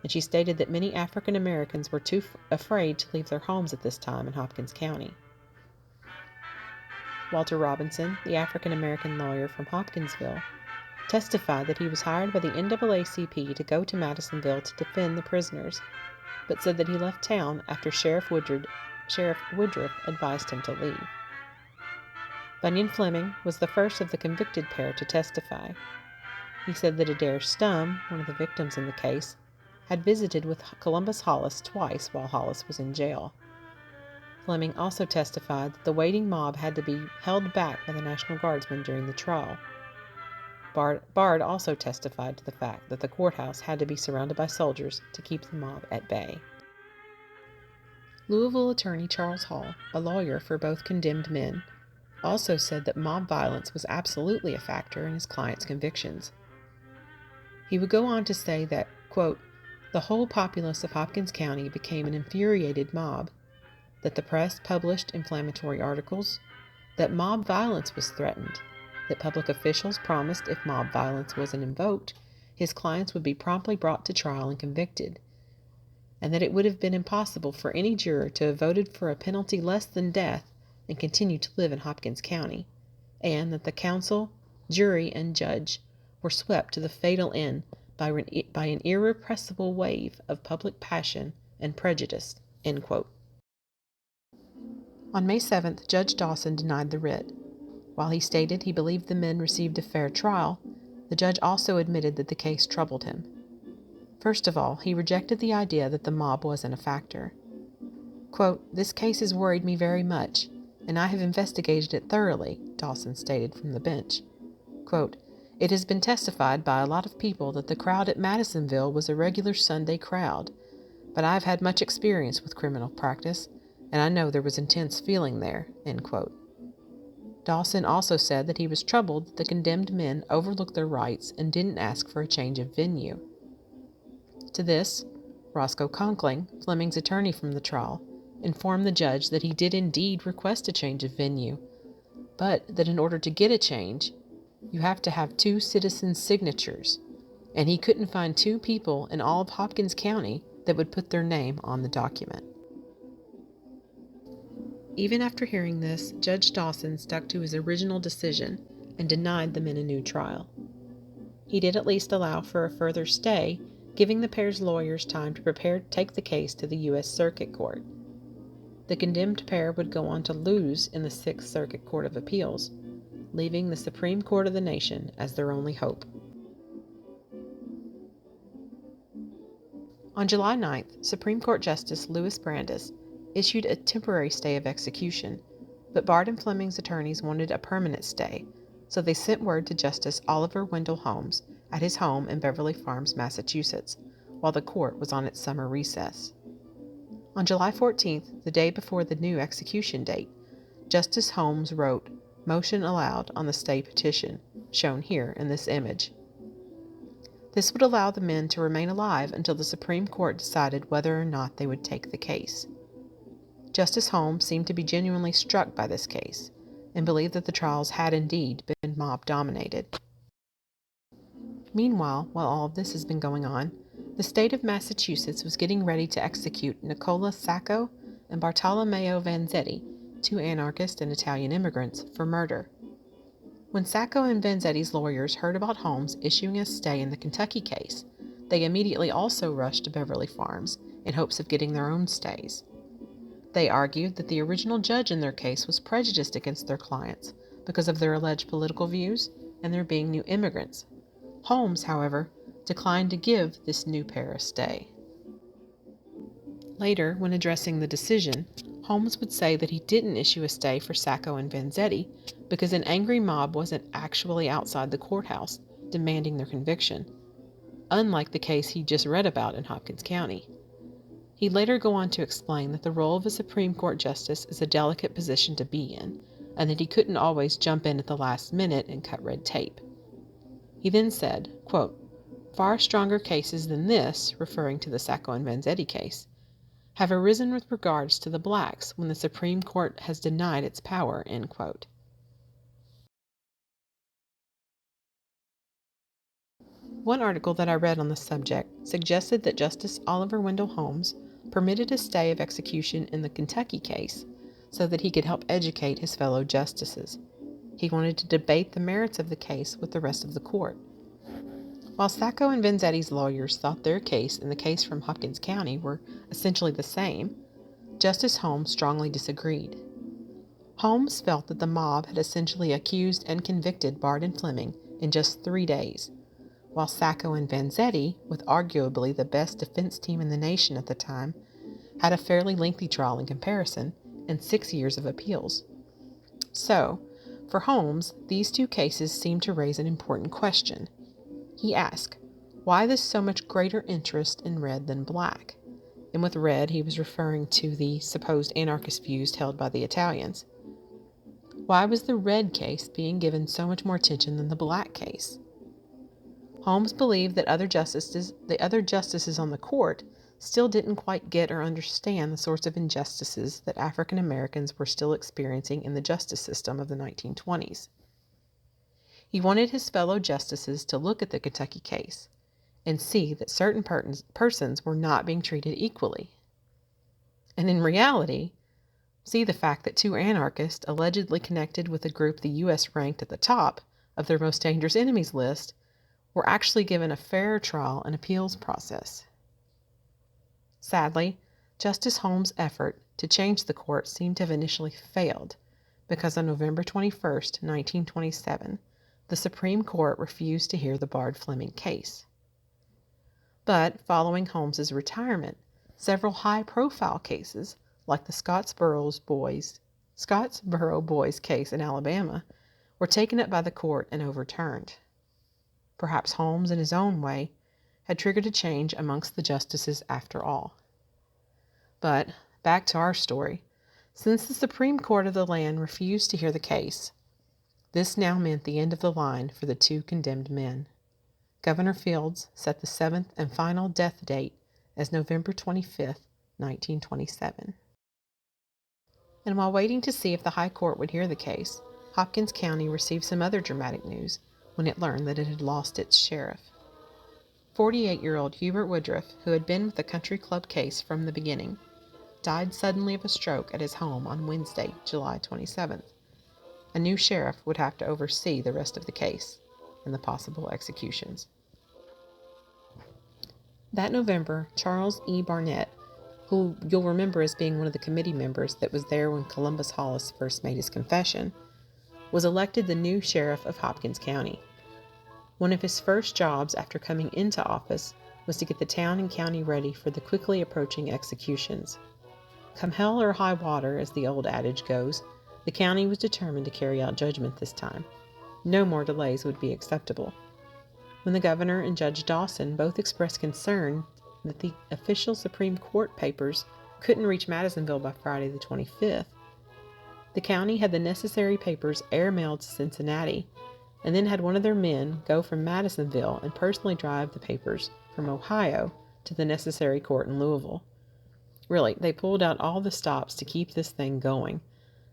And she stated that many African Americans were too afraid to leave their homes at this time in Hopkins County. Walter Robinson, the African American lawyer from Hopkinsville, testified that he was hired by the NAACP to go to Madisonville to defend the prisoners, but said that he left town after Sheriff Woodruff advised him to leave. Bunyan Fleming was the first of the convicted pair to testify. He said that Adair Stum, one of the victims in the case, had visited with Columbus Hollis twice while Hollis was in jail. Fleming also testified that the waiting mob had to be held back by the National Guardsmen during the trial. Bard also testified to the fact that the courthouse had to be surrounded by soldiers to keep the mob at bay. Louisville attorney Charles Hall, a lawyer for both condemned men, also said that mob violence was absolutely a factor in his client's convictions. He would go on to say that, quote, the whole populace of Hopkins County became an infuriated mob, that the press published inflammatory articles, that mob violence was threatened, that public officials promised if mob violence wasn't invoked, his clients would be promptly brought to trial and convicted, and that it would have been impossible for any juror to have voted for a penalty less than death and continue to live in Hopkins County, and that the counsel, jury, and judge were swept to the fatal end by an irrepressible wave of public passion and prejudice, end quote. On May 7th, Judge Dawson denied the writ. While he stated he believed the men received a fair trial, the judge also admitted that the case troubled him. First of all, he rejected the idea that the mob wasn't a factor. Quote, this case has worried me very much, and I have investigated it thoroughly, Dawson stated from the bench. Quote, it has been testified by a lot of people that the crowd at Madisonville was a regular Sunday crowd, but I have had much experience with criminal practice, and I know there was intense feeling there, end quote. Dawson also said that he was troubled that the condemned men overlooked their rights and didn't ask for a change of venue. To this, Roscoe Conkling, Fleming's attorney from the trial, informed the judge that he did indeed request a change of venue, but that in order to get a change, you have to have 2 citizens' signatures, and he couldn't find 2 people in all of Hopkins County that would put their name on the document. Even after hearing this, Judge Dawson stuck to his original decision and denied the men a new trial. He did at least allow for a further stay, giving the pair's lawyers time to prepare to take the case to the U.S. Circuit Court. The condemned pair would go on to lose in the 6th Circuit Court of Appeals, leaving the Supreme Court of the nation as their only hope. On July 9th, Supreme Court Justice Louis Brandeis issued a temporary stay of execution, but Bard and Fleming's attorneys wanted a permanent stay, so they sent word to Justice Oliver Wendell Holmes at his home in Beverly Farms, Massachusetts, while the court was on its summer recess. On July 14th, the day before the new execution date, Justice Holmes wrote, "Motion allowed" on the stay petition, shown here in this image. This would allow the men to remain alive until the Supreme Court decided whether or not they would take the case. Justice Holmes seemed to be genuinely struck by this case, and believed that the trials had indeed been mob-dominated. Meanwhile, while all of this has been going on, the state of Massachusetts was getting ready to execute Nicola Sacco and Bartolomeo Vanzetti, 2 anarchist and Italian immigrants, for murder. When Sacco and Vanzetti's lawyers heard about Holmes issuing a stay in the Kentucky case, they immediately also rushed to Beverly Farms in hopes of getting their own stays. They argued that the original judge in their case was prejudiced against their clients because of their alleged political views and their being new immigrants. Holmes, however, declined to give this new pair a stay. Later, when addressing the decision, Holmes would say that he didn't issue a stay for Sacco and Vanzetti because an angry mob wasn't actually outside the courthouse demanding their conviction, unlike the case he just read about in Hopkins County. He'd later go on to explain that the role of a Supreme Court justice is a delicate position to be in, and that he couldn't always jump in at the last minute and cut red tape. He then said, quote, "Far stronger cases than this," referring to the Sacco and Vanzetti case, "have arisen with regards to the blacks when the Supreme Court has denied its power," end quote. One article that I read on the subject suggested that Justice Oliver Wendell Holmes permitted a stay of execution in the Kentucky case so that he could help educate his fellow justices. He wanted to debate the merits of the case with the rest of the court. While Sacco and Vanzetti's lawyers thought their case and the case from Hopkins County were essentially the same, Justice Holmes strongly disagreed. Holmes felt that the mob had essentially accused and convicted Bard and Fleming in just 3 days, while Sacco and Vanzetti, with arguably the best defense team in the nation at the time, had a fairly lengthy trial in comparison and 6 years of appeals. So, For Holmes, these two cases seemed to raise an important question. He asked, why this so much greater interest in red than black? And with red, he was referring to the supposed anarchist views held by the Italians. Why was the red case being given so much more attention than the black case? Holmes believed that the other justices on the court still didn't quite get or understand the sorts of injustices that African Americans were still experiencing in the justice system of the 1920s. He wanted his fellow justices to look at the Kentucky case and see that certain persons were not being treated equally. And in reality, see the fact that two anarchists allegedly connected with a group the U.S. ranked at the top of their most dangerous enemies list were actually given a fair trial and appeals process. Sadly, Justice Holmes' effort to change the court seemed to have initially failed because on November 21, 1927, the Supreme Court refused to hear the barred Fleming case. But following Holmes's retirement, several high-profile cases, like the Scottsboro Boys case in Alabama, were taken up by the court and overturned. Perhaps Holmes, in his own way, had triggered a change amongst the justices after all. But back to our story. Since the Supreme Court of the land refused to hear the case, this now meant the end of the line for the two condemned men. Governor Fields set the seventh and final death date as November 25, 1927. And while waiting to see if the High Court would hear the case, Hopkins County received some other dramatic news when it learned that it had lost its sheriff. 48-year-old Hubert Woodruff, who had been with the country club case from the beginning, died suddenly of a stroke at his home on Wednesday, July 27th. A new sheriff would have to oversee the rest of the case and the possible executions. That November, Charles E. Barnett, who you'll remember as being one of the committee members that was there when Columbus Hollis first made his confession, was elected the new sheriff of Hopkins County. One of his first jobs after coming into office was to get the town and county ready for the quickly approaching executions. Come hell or high water, as the old adage goes, the county was determined to carry out judgment this time. No more delays would be acceptable. When the governor and Judge Dawson both expressed concern that the official Supreme Court papers couldn't reach Madisonville by Friday the 25th, the county had the necessary papers air-mailed to Cincinnati, and then had one of their men go from Madisonville and personally drive the papers from Ohio to the necessary court in Louisville. Really, they pulled out all the stops to keep this thing going.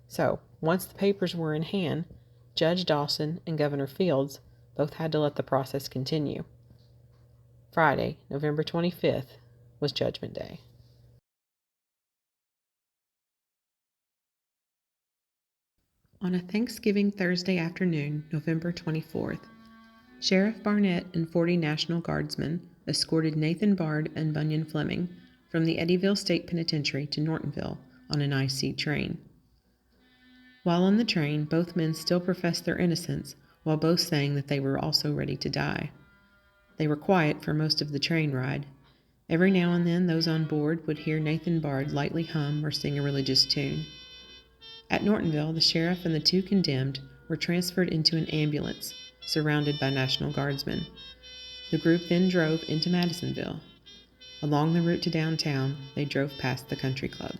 So, once the papers were in hand, Judge Dawson and Governor Fields both had to let the process continue. Friday, November 25th, was Judgment Day. On a Thanksgiving Thursday afternoon, November 24th, Sheriff Barnett and 40 National Guardsmen escorted Nathan Bard and Bunyan Fleming from the Eddyville State Penitentiary to Nortonville on an IC train. While on the train, both men still professed their innocence, while both saying that they were also ready to die. They were quiet for most of the train ride. Every now and then, those on board would hear Nathan Bard lightly hum or sing a religious tune. At Nortonville, the sheriff and the two condemned were transferred into an ambulance, surrounded by National Guardsmen. The group then drove into Madisonville. Along the route to downtown, they drove past the country club.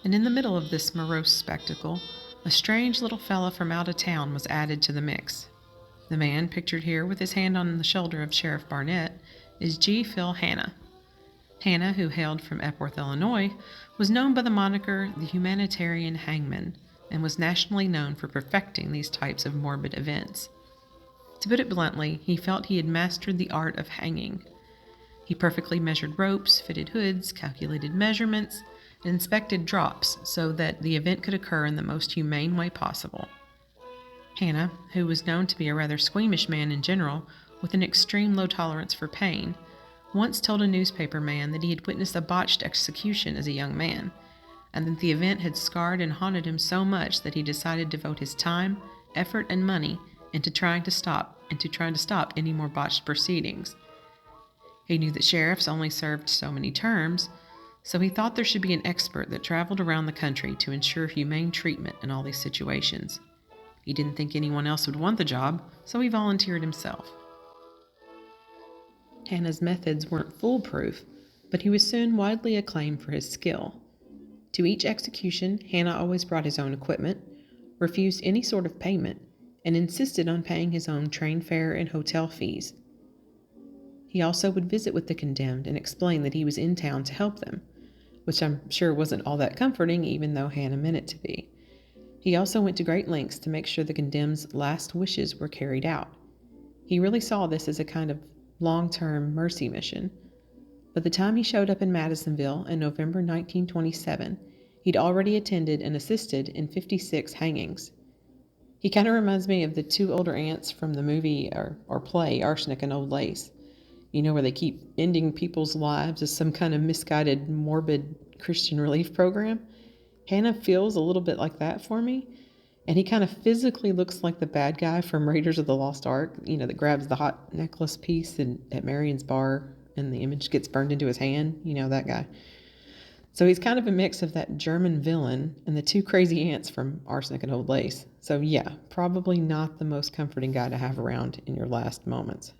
And in the middle of this morose spectacle, a strange little fella from out of town was added to the mix. The man pictured here with his hand on the shoulder of Sheriff Barnett is G. Phil Hanna. Hanna, who hailed from Epworth, Illinois, was known by the moniker the Humanitarian Hangman and was nationally known for perfecting these types of morbid events. To put it bluntly, he felt he had mastered the art of hanging. He perfectly measured ropes, fitted hoods, calculated measurements, and inspected drops so that the event could occur in the most humane way possible. Hanna, who was known to be a rather squeamish man in general, with an extreme low tolerance for pain, once told a newspaper man that he had witnessed a botched execution as a young man, and that the event had scarred and haunted him so much that he decided to devote his time, effort, and money into trying to stop any more botched proceedings. He knew that sheriffs only served so many terms, So he thought there should be an expert that traveled around the country to ensure humane treatment in all these situations. He didn't think anyone else would want the job, so he volunteered himself. Hannah's methods weren't foolproof, but he was soon widely acclaimed for his skill. To each execution, Hannah always brought his own equipment, refused any sort of payment, and insisted on paying his own train fare and hotel fees. He also would visit with the condemned and explain that he was in town to help them, which I'm sure wasn't all that comforting, even though Hannah meant it to be. He also went to great lengths to make sure the condemned's last wishes were carried out. He really saw this as a kind of long-term mercy mission. By the time he showed up in Madisonville in November 1927, he'd already attended and assisted in 56 hangings. He kind of reminds me of the two older aunts from the movie or play Arsenic and Old Lace. You know, where they keep ending people's lives as some kind of misguided, morbid Christian relief program. Hannah feels a little bit like that for me. And he kind of physically looks like the bad guy from Raiders of the Lost Ark, you know, that grabs the hot necklace piece at Marion's bar and the image gets burned into his hand. You know, that guy. So he's kind of a mix of that German villain and the two crazy aunts from Arsenic and Old Lace. So yeah, probably not the most comforting guy to have around in your last moments.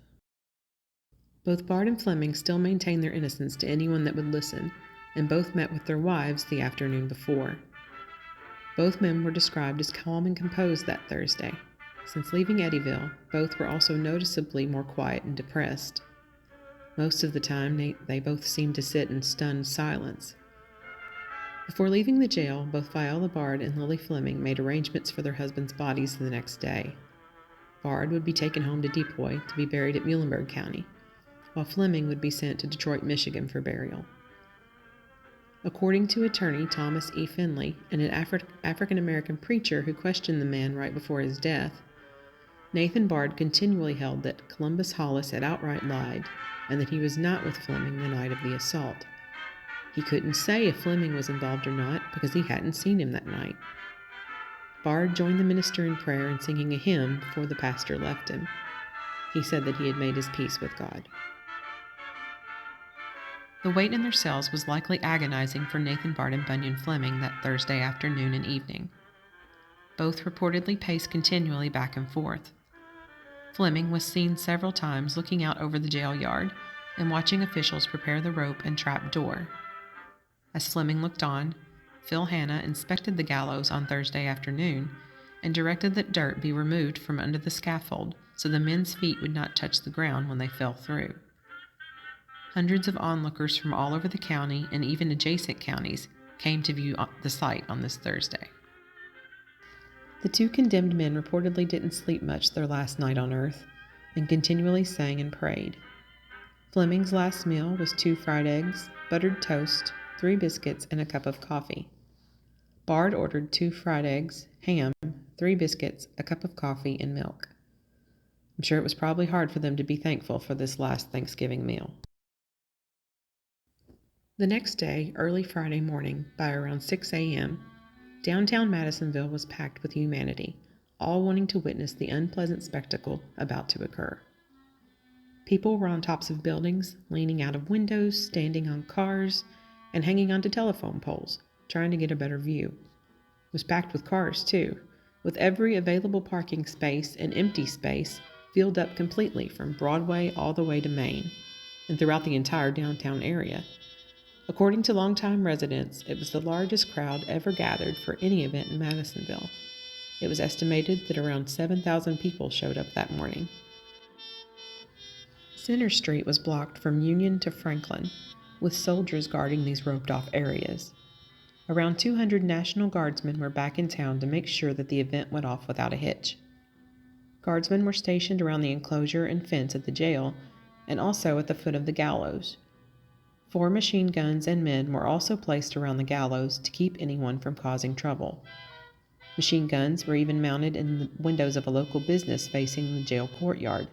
Both Bard and Fleming still maintained their innocence to anyone that would listen, and both met with their wives the afternoon before. Both men were described as calm and composed that Thursday. Since leaving Eddyville, both were also noticeably more quiet and depressed. Most of the time, they both seemed to sit in stunned silence. Before leaving the jail, both Viola Bard and Lily Fleming made arrangements for their husbands' bodies the next day. Bard would be taken home to Depoy to be buried at Muhlenberg County, while Fleming would be sent to Detroit, Michigan for burial. According to attorney Thomas E. Finley and an African-American preacher who questioned the man right before his death, Nathan Bard continually held that Columbus Hollis had outright lied and that he was not with Fleming the night of the assault. He couldn't say if Fleming was involved or not because he hadn't seen him that night. Bard joined the minister in prayer and singing a hymn before the pastor left him. He said that he had made his peace with God. The wait in their cells was likely agonizing for Nathan Bard and Bunyan Fleming that Thursday afternoon and evening. Both reportedly paced continually back and forth. Fleming was seen several times looking out over the jail yard and watching officials prepare the rope and trap door. As Fleming looked on, Phil Hannah inspected the gallows on Thursday afternoon and directed that dirt be removed from under the scaffold so the men's feet would not touch the ground when they fell through. Hundreds of onlookers from all over the county and even adjacent counties came to view the site on this Thursday. The two condemned men reportedly didn't sleep much their last night on earth and continually sang and prayed. Fleming's last meal was 2 fried eggs, buttered toast, 3 biscuits, and a cup of coffee. Bard ordered 2 fried eggs, ham, 3 biscuits, a cup of coffee, and milk. I'm sure it was probably hard for them to be thankful for this last Thanksgiving meal. The next day, early Friday morning, by around 6 a.m., downtown Madisonville was packed with humanity, all wanting to witness the unpleasant spectacle about to occur. People were on tops of buildings, leaning out of windows, standing on cars, and hanging onto telephone poles, trying to get a better view. It was packed with cars, too, with every available parking space and empty space filled up completely from Broadway all the way to Main, and throughout the entire downtown area. According to longtime residents, it was the largest crowd ever gathered for any event in Madisonville. It was estimated that around 7,000 people showed up that morning. Center Street was blocked from Union to Franklin, with soldiers guarding these roped-off areas. Around 200 National Guardsmen were back in town to make sure that the event went off without a hitch. Guardsmen were stationed around the enclosure and fence at the jail, and also at the foot of the gallows. 4 machine guns and men were also placed around the gallows to keep anyone from causing trouble. Machine guns were even mounted in the windows of a local business facing the jail courtyard.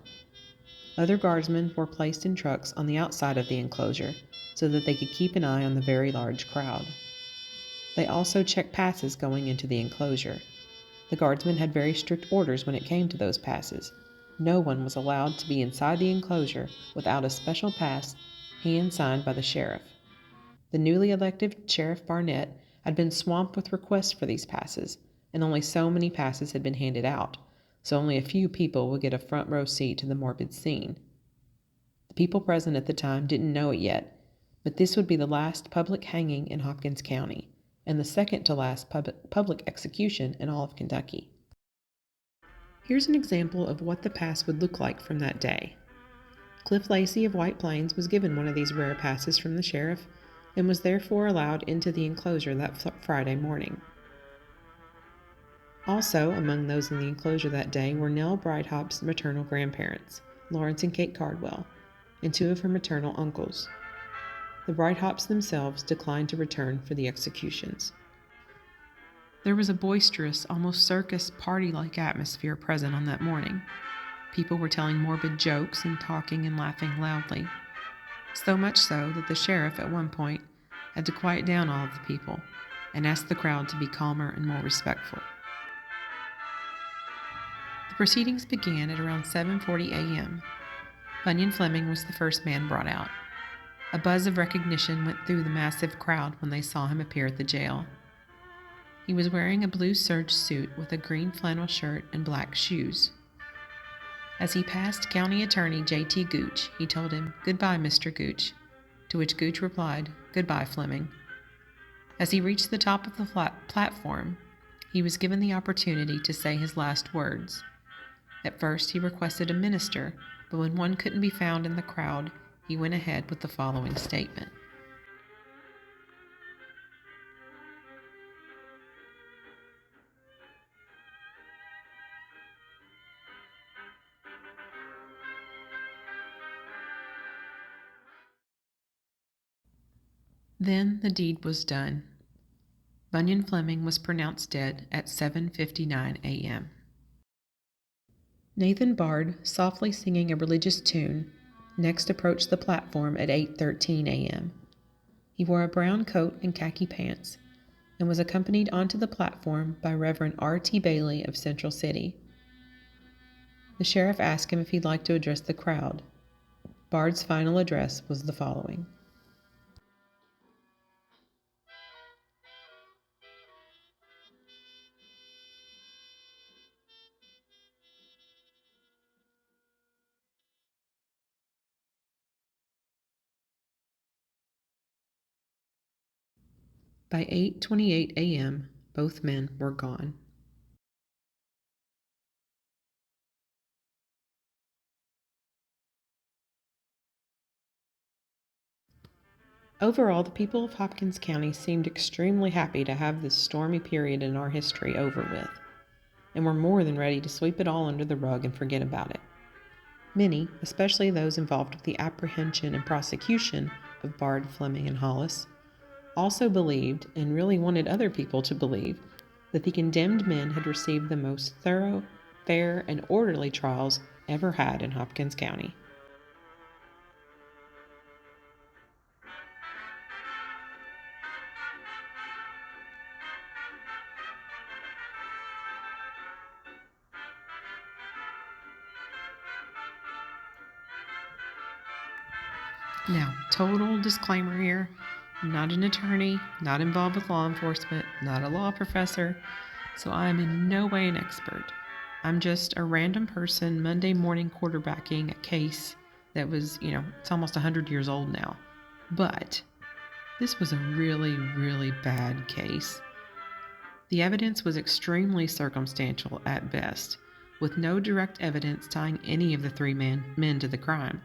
Other guardsmen were placed in trucks on the outside of the enclosure so that they could keep an eye on the very large crowd. They also checked passes going into the enclosure. The guardsmen had very strict orders when it came to those passes. No one was allowed to be inside the enclosure without a special pass hand signed by the sheriff. The newly elected Sheriff Barnett had been swamped with requests for these passes, and only so many passes had been handed out, so only a few people would get a front row seat to the morbid scene. The people present at the time didn't know it yet, but this would be the last public hanging in Hopkins County, and the second to last public execution in all of Kentucky. Here's an example of what the pass would look like from that day. Cliff Lacey of White Plains was given one of these rare passes from the sheriff and was therefore allowed into the enclosure that Friday morning. Also among those in the enclosure that day were Nell Breithop's maternal grandparents, Lawrence and Kate Cardwell, and two of her maternal uncles. The Breithops themselves declined to return for the executions. There was a boisterous, almost circus party-like atmosphere present on that morning. People were telling morbid jokes and talking and laughing loudly. So much so that the sheriff at one point had to quiet down all of the people and ask the crowd to be calmer and more respectful. The proceedings began at around 7:40 a.m. Bunyan Fleming was the first man brought out. A buzz of recognition went through the massive crowd when they saw him appear at the jail. He was wearing a blue serge suit with a green flannel shirt and black shoes. As he passed County Attorney J.T. Gooch, he told him, "Goodbye, Mr. Gooch," to which Gooch replied, "Goodbye, Fleming." As he reached the top of the platform, he was given the opportunity to say his last words. At first, he requested a minister, but when one couldn't be found in the crowd, he went ahead with the following statement. Then the deed was done. Bunyan Fleming was pronounced dead at 7:59 a.m. Nathan Bard, softly singing a religious tune, next approached the platform at 8:13 a.m. He wore a brown coat and khaki pants and was accompanied onto the platform by Reverend R.T. Bailey of Central City. The sheriff asked him if he'd like to address the crowd. Bard's final address was the following. By 8:28 a.m., both men were gone. Overall, the people of Hopkins County seemed extremely happy to have this stormy period in our history over with, and were more than ready to sweep it all under the rug and forget about it. Many, especially those involved with the apprehension and prosecution of Bard, Fleming, and Hollis, also believed, and really wanted other people to believe, that the condemned men had received the most thorough, fair, and orderly trials ever had in Hopkins County. Now, total disclaimer here. I'm not an attorney, not involved with law enforcement, not a law professor, so I'm in no way an expert. I'm just a random person Monday morning quarterbacking a case that was, it's almost 100 years old now. But this was a really, really bad case. The evidence was extremely circumstantial at best, with no direct evidence tying any of the three men to the crime.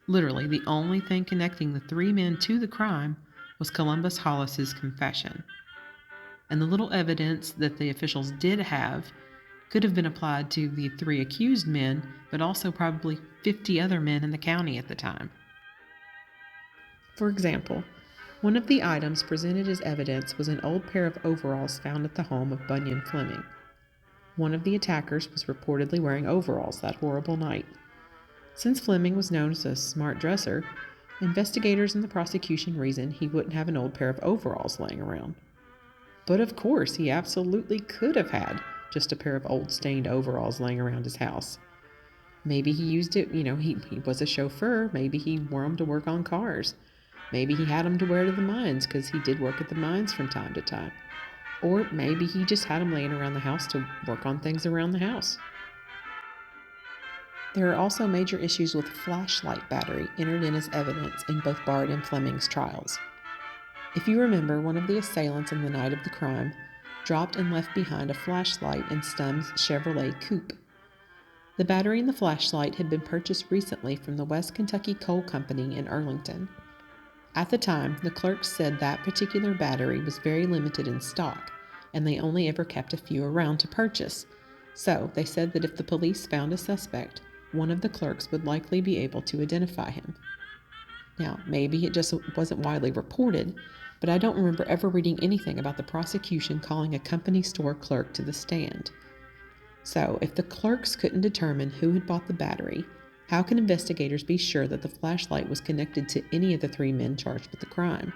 Literally, the only thing connecting the three men to the crime was Columbus Hollis's confession. And the little evidence that the officials did have could have been applied to the three accused men, but also probably 50 other men in the county at the time. For example, one of the items presented as evidence was an old pair of overalls found at the home of Bunyan Fleming. One of the attackers was reportedly wearing overalls that horrible night. Since Fleming was known as a smart dresser, investigators and the prosecution reasoned he wouldn't have an old pair of overalls laying around. But of course, he absolutely could have had just a pair of old stained overalls laying around his house. Maybe he used it, he was a chauffeur, maybe he wore them to work on cars. Maybe he had them to wear to the mines because he did work at the mines from time to time. Or maybe he just had them laying around the house to work on things around the house. There are also major issues with flashlight battery entered in as evidence in both Bard and Fleming's trials. If you remember, one of the assailants on the night of the crime dropped and left behind a flashlight in Stumm's Chevrolet coupe. The battery and the flashlight had been purchased recently from the West Kentucky Coal Company in Arlington. At the time, the clerks said that particular battery was very limited in stock, and they only ever kept a few around to purchase. So they said that if the police found a suspect, one of the clerks would likely be able to identify him. Now, maybe it just wasn't widely reported, but I don't remember ever reading anything about the prosecution calling a company store clerk to the stand. So, if the clerks couldn't determine who had bought the battery, how can investigators be sure that the flashlight was connected to any of the three men charged with the crime?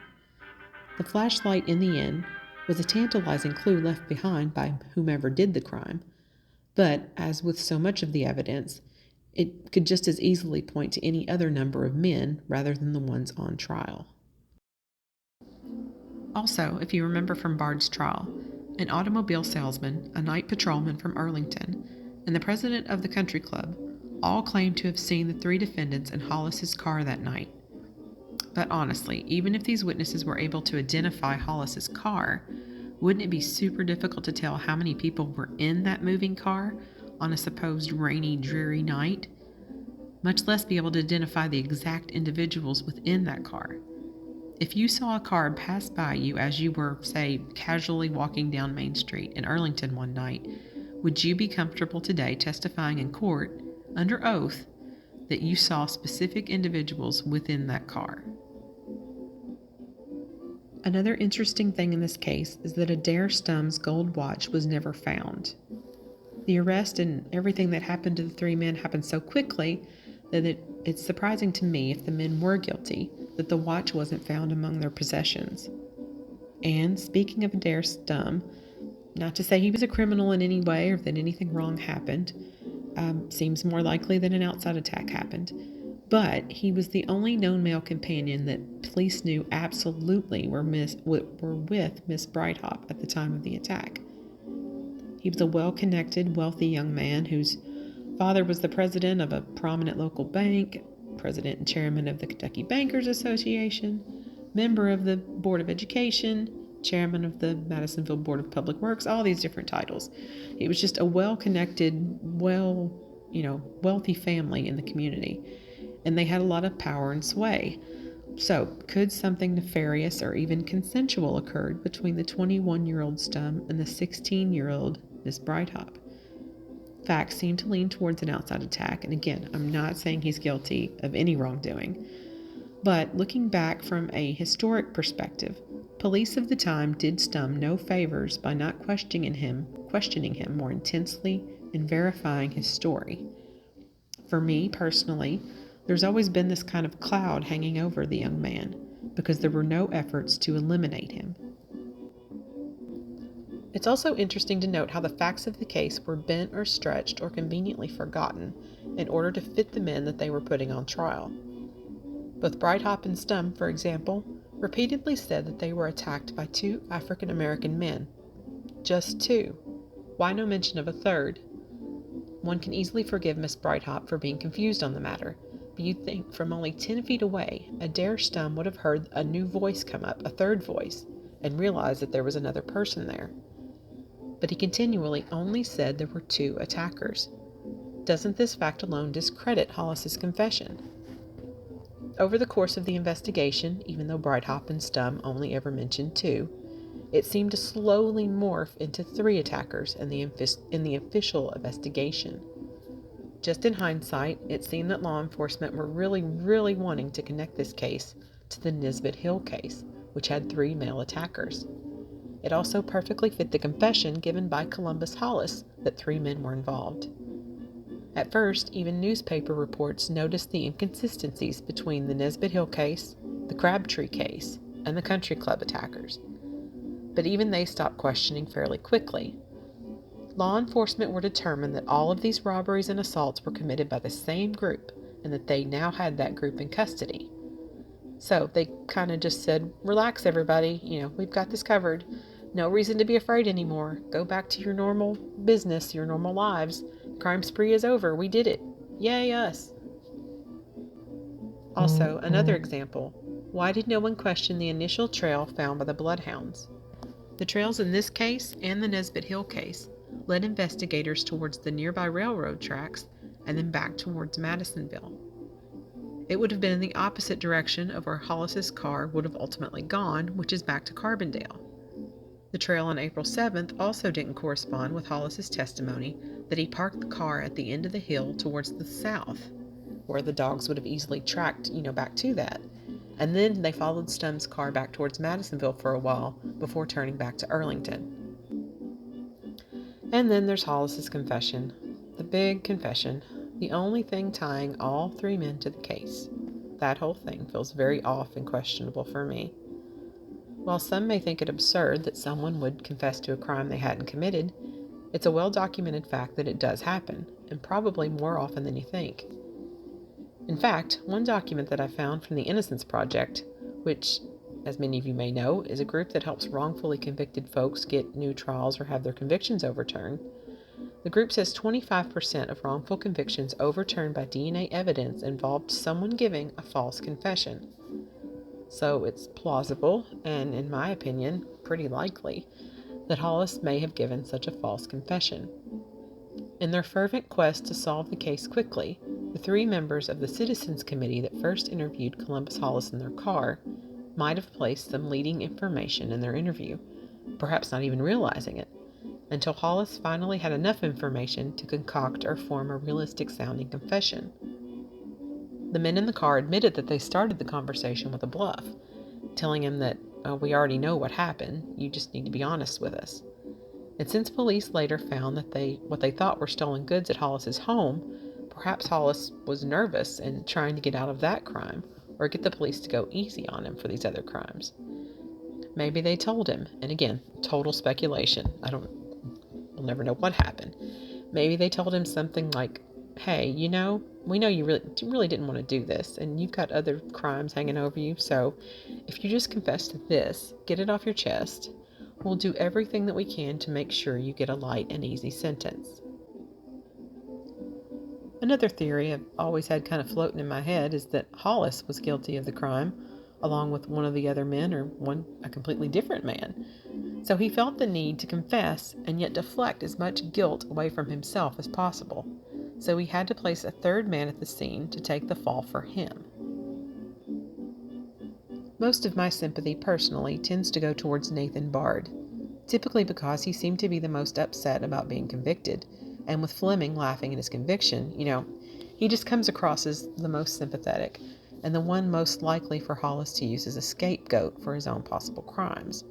The flashlight, in the end, was a tantalizing clue left behind by whomever did the crime, but, as with so much of the evidence, it could just as easily point to any other number of men rather than the ones on trial. Also, if you remember from Bard's trial, an automobile salesman, a night patrolman from Arlington, and the president of the country club all claimed to have seen the three defendants in Hollis's car that night. But honestly, even if these witnesses were able to identify Hollis's car, wouldn't it be super difficult to tell how many people were in that moving car on a supposed rainy, dreary night? Much less be able to identify the exact individuals within that car. If you saw a car pass by you as you were, say, casually walking down Main Street in Arlington one night, would you be comfortable today testifying in court, under oath, that you saw specific individuals within that car? Another interesting thing in this case is that Adair Stumm's gold watch was never found. The arrest and everything that happened to the three men happened so quickly that it's surprising to me, if the men were guilty, that the watch wasn't found among their possessions. And speaking of Adair Stumm, not to say he was a criminal in any way or that anything wrong happened, seems more likely that an outside attack happened, but he was the only known male companion that police knew absolutely were with Miss Breithaupt at the time of the attack. He was a well-connected, wealthy young man whose father was the president of a prominent local bank, president and chairman of the Kentucky Bankers Association, member of the Board of Education, chairman of the Madisonville Board of Public Works, all these different titles. He was just a well-connected, wealthy family in the community, and they had a lot of power and sway. So, could something nefarious or even consensual occurred between the 21-year-old Stumm and the 16-year-old Miss Breithaupt? Facts seem to lean towards an outside attack, and again, I'm not saying he's guilty of any wrongdoing. But looking back from a historic perspective, police of the time did Stumm no favors by not questioning him more intensely and verifying his story. For me, personally, there's always been this kind of cloud hanging over the young man, because there were no efforts to eliminate him. It's also interesting to note how the facts of the case were bent or stretched or conveniently forgotten in order to fit the men that they were putting on trial. Both Breithaupt and Stumm, for example, repeatedly said that they were attacked by two African American men. Just two. Why no mention of a third? One can easily forgive Miss Breithaupt for being confused on the matter, but you'd think from only 10 feet away, Adair Stumm would have heard a new voice come up, a third voice, and realized that there was another person there. But he continually only said there were two attackers. Doesn't this fact alone discredit Hollis's confession? Over the course of the investigation, even though Breithaupt and Stumm only ever mentioned two, it seemed to slowly morph into three attackers in the official investigation. Just in hindsight, it seemed that law enforcement were really wanting to connect this case to the Nisbet Hill case, which had three male attackers. It also perfectly fit the confession given by Columbus Hollis that three men were involved. At first, even newspaper reports noticed the inconsistencies between the Nisbet Hill case, the Crabtree case, and the country club attackers. But even they stopped questioning fairly quickly. Law enforcement were determined that all of these robberies and assaults were committed by the same group, and that they now had that group in custody. So they kind of just said, relax, everybody. We've got this covered. No reason to be afraid anymore. Go back to your normal business, your normal lives. Crime spree is over. We did it. Yay, us. Also, another example. Why did no one question the initial trail found by the bloodhounds? The trails in this case and the Nesbitt Hill case led investigators towards the nearby railroad tracks and then back towards Madisonville. It would have been in the opposite direction of where Hollis's car would have ultimately gone, which is back to Carbondale. The trail on April 7th also didn't correspond with Hollis's testimony that he parked the car at the end of the hill towards the south, where the dogs would have easily tracked, back to that. And then they followed Stumm's car back towards Madisonville for a while before turning back to Arlington. And then there's Hollis's confession, the big confession, the only thing tying all three men to the case. That whole thing feels very off and questionable for me. While some may think it absurd that someone would confess to a crime they hadn't committed, it's a well-documented fact that it does happen, and probably more often than you think. In fact, one document that I found from the Innocence Project, which, as many of you may know, is a group that helps wrongfully convicted folks get new trials or have their convictions overturned, the group says 25% of wrongful convictions overturned by DNA evidence involved someone giving a false confession. So it's plausible, and in my opinion, pretty likely, that Hollis may have given such a false confession. In their fervent quest to solve the case quickly, the three members of the Citizens Committee that first interviewed Columbus Hollis in their car might have placed some leading information in their interview, perhaps not even realizing it, until Hollis finally had enough information to concoct or form a realistic-sounding confession. The men in the car admitted that they started the conversation with a bluff, telling him that, we already know what happened, you just need to be honest with us. And since police later found that what they thought were stolen goods at Hollis's home, perhaps Hollis was nervous and trying to get out of that crime, or get the police to go easy on him for these other crimes. Maybe they told him, and again, total speculation, we'll never know what happened. Maybe they told him something like, hey, we know you really didn't want to do this, and you've got other crimes hanging over you, so if you just confess to this, get it off your chest, we'll do everything that we can to make sure you get a light and easy sentence. Another theory I've always had kind of floating in my head is that Hollis was guilty of the crime, along with one of the other men or a completely different man. So he felt the need to confess and yet deflect as much guilt away from himself as possible. So he had to place a third man at the scene to take the fall for him. Most of my sympathy personally tends to go towards Nathan Bard, typically because he seemed to be the most upset about being convicted, and with Fleming laughing at his conviction, he just comes across as the most sympathetic, and the one most likely for Hollis to use as a scapegoat for his own possible crimes.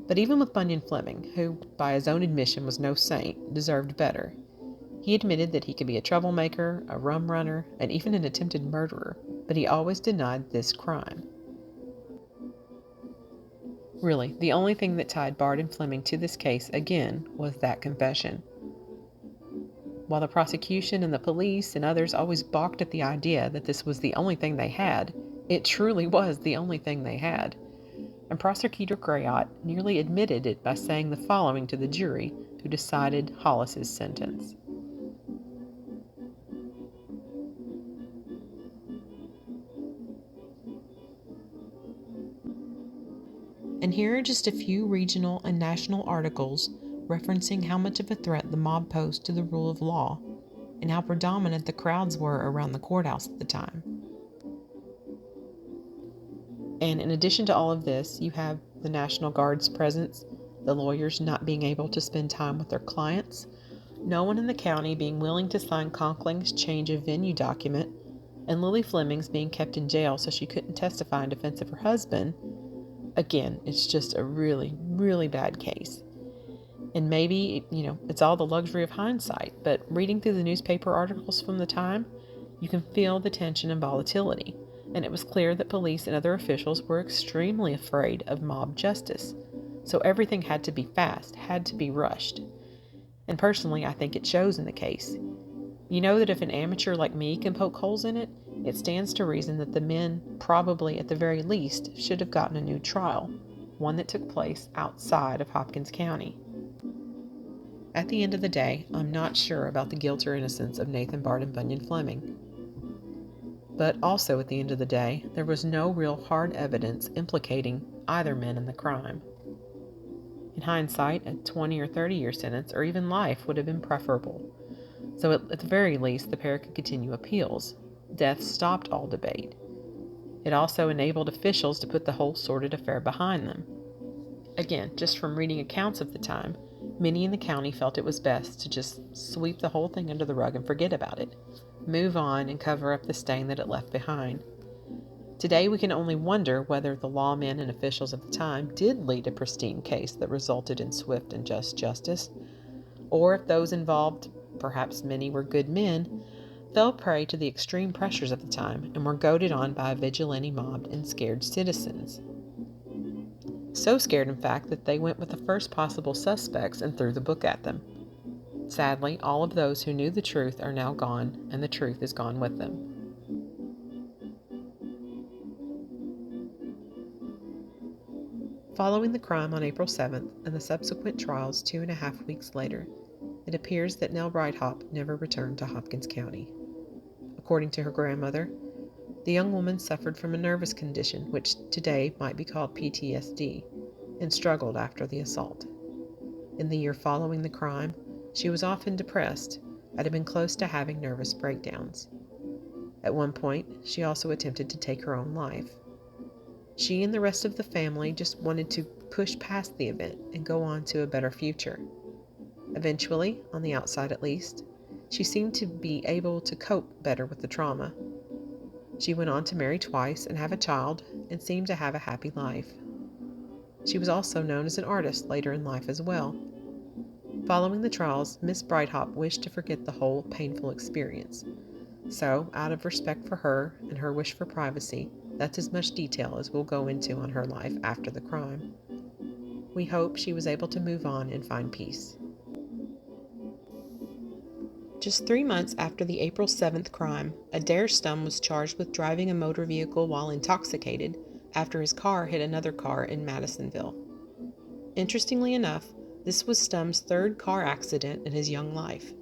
But even with Bunyan Fleming, who, by his own admission, was no saint, deserved better. He admitted that he could be a troublemaker, a rum runner, and even an attempted murderer, but he always denied this crime. Really, the only thing that tied Bard and Fleming to this case, again, was that confession. While the prosecution and the police and others always balked at the idea that this was the only thing they had, it truly was the only thing they had. And Prosecutor Grayott nearly admitted it by saying the following to the jury who decided Hollis's sentence. And here are just a few regional and national articles referencing how much of a threat the mob posed to the rule of law and how predominant the crowds were around the courthouse at the time. And in addition to all of this, you have the National Guard's presence, the lawyers not being able to spend time with their clients, no one in the county being willing to sign Conkling's change of venue document, and Lily Fleming's being kept in jail so she couldn't testify in defense of her husband. Again, it's just a really, really bad case. And maybe, it's all the luxury of hindsight, but reading through the newspaper articles from the time, you can feel the tension and volatility. And it was clear that police and other officials were extremely afraid of mob justice. So everything had to be fast, had to be rushed. And personally, I think it shows in the case. You know that if an amateur like me can poke holes in it, it stands to reason that the men probably, at the very least, should have gotten a new trial, one that took place outside of Hopkins County. At the end of the day, I'm not sure about the guilt or innocence of Nathan Bard and Bunyan Fleming. But also at the end of the day, there was no real hard evidence implicating either man in the crime. In hindsight, a 20 or 30-year sentence, or even life, would have been preferable. So at the very least, the pair could continue appeals. Death stopped all debate. It also enabled officials to put the whole sordid affair behind them. Again, just from reading accounts of the time, many in the county felt it was best to just sweep the whole thing under the rug and forget about it, move on and cover up the stain that it left behind. Today, we can only wonder whether the lawmen and officials of the time did lead a pristine case that resulted in swift and just justice, or if those involved, perhaps many were good men, fell prey to the extreme pressures of the time and were goaded on by a vigilante mob and scared citizens. So scared, in fact, that they went with the first possible suspects and threw the book at them. Sadly, all of those who knew the truth are now gone, and the truth is gone with them. Following the crime on April 7th and the subsequent trials 2.5 weeks later, it appears that Nell Breithaupt never returned to Hopkins County. According to her grandmother, the young woman suffered from a nervous condition which today might be called PTSD and struggled after the assault. In the year following the crime, she was often depressed and had been close to having nervous breakdowns. At one point, she also attempted to take her own life. She and the rest of the family just wanted to push past the event and go on to a better future. Eventually, on the outside at least, she seemed to be able to cope better with the trauma. She went on to marry twice and have a child and seemed to have a happy life. She was also known as an artist later in life as well. Following the trials, Miss Breithaupt wished to forget the whole painful experience. So, out of respect for her and her wish for privacy, that's as much detail as we'll go into on her life after the crime. We hope she was able to move on and find peace. Just 3 months after the April 7th crime, Adair Stum was charged with driving a motor vehicle while intoxicated after his car hit another car in Madisonville. Interestingly enough, this was Stum's third car accident in his young life.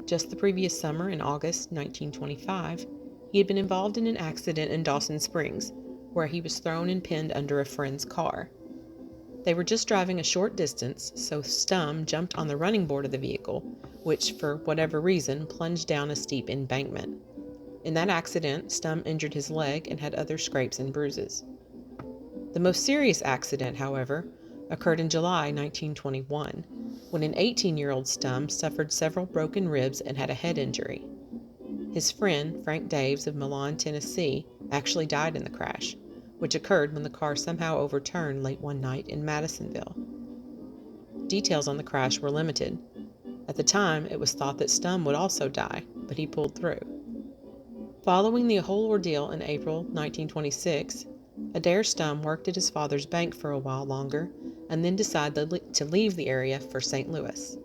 Just the previous summer, in August 1925, he had been involved in an accident in Dawson Springs, where he was thrown and pinned under a friend's car. They were just driving a short distance, so Stum jumped on the running board of the vehicle, which, for whatever reason, plunged down a steep embankment. In that accident, Stum injured his leg and had other scrapes and bruises. The most serious accident, however, occurred in July 1921, when an 18-year-old Stum suffered several broken ribs and had a head injury. His friend, Frank Daves of Milan, Tennessee, actually died in the crash, which occurred when the car somehow overturned late one night in Madisonville. Details on the crash were limited. At the time, it was thought that Stum would also die, but he pulled through. Following the whole ordeal in April 1926, Adair Stum worked at his father's bank for a while longer and then decided to leave the area for St. Louis.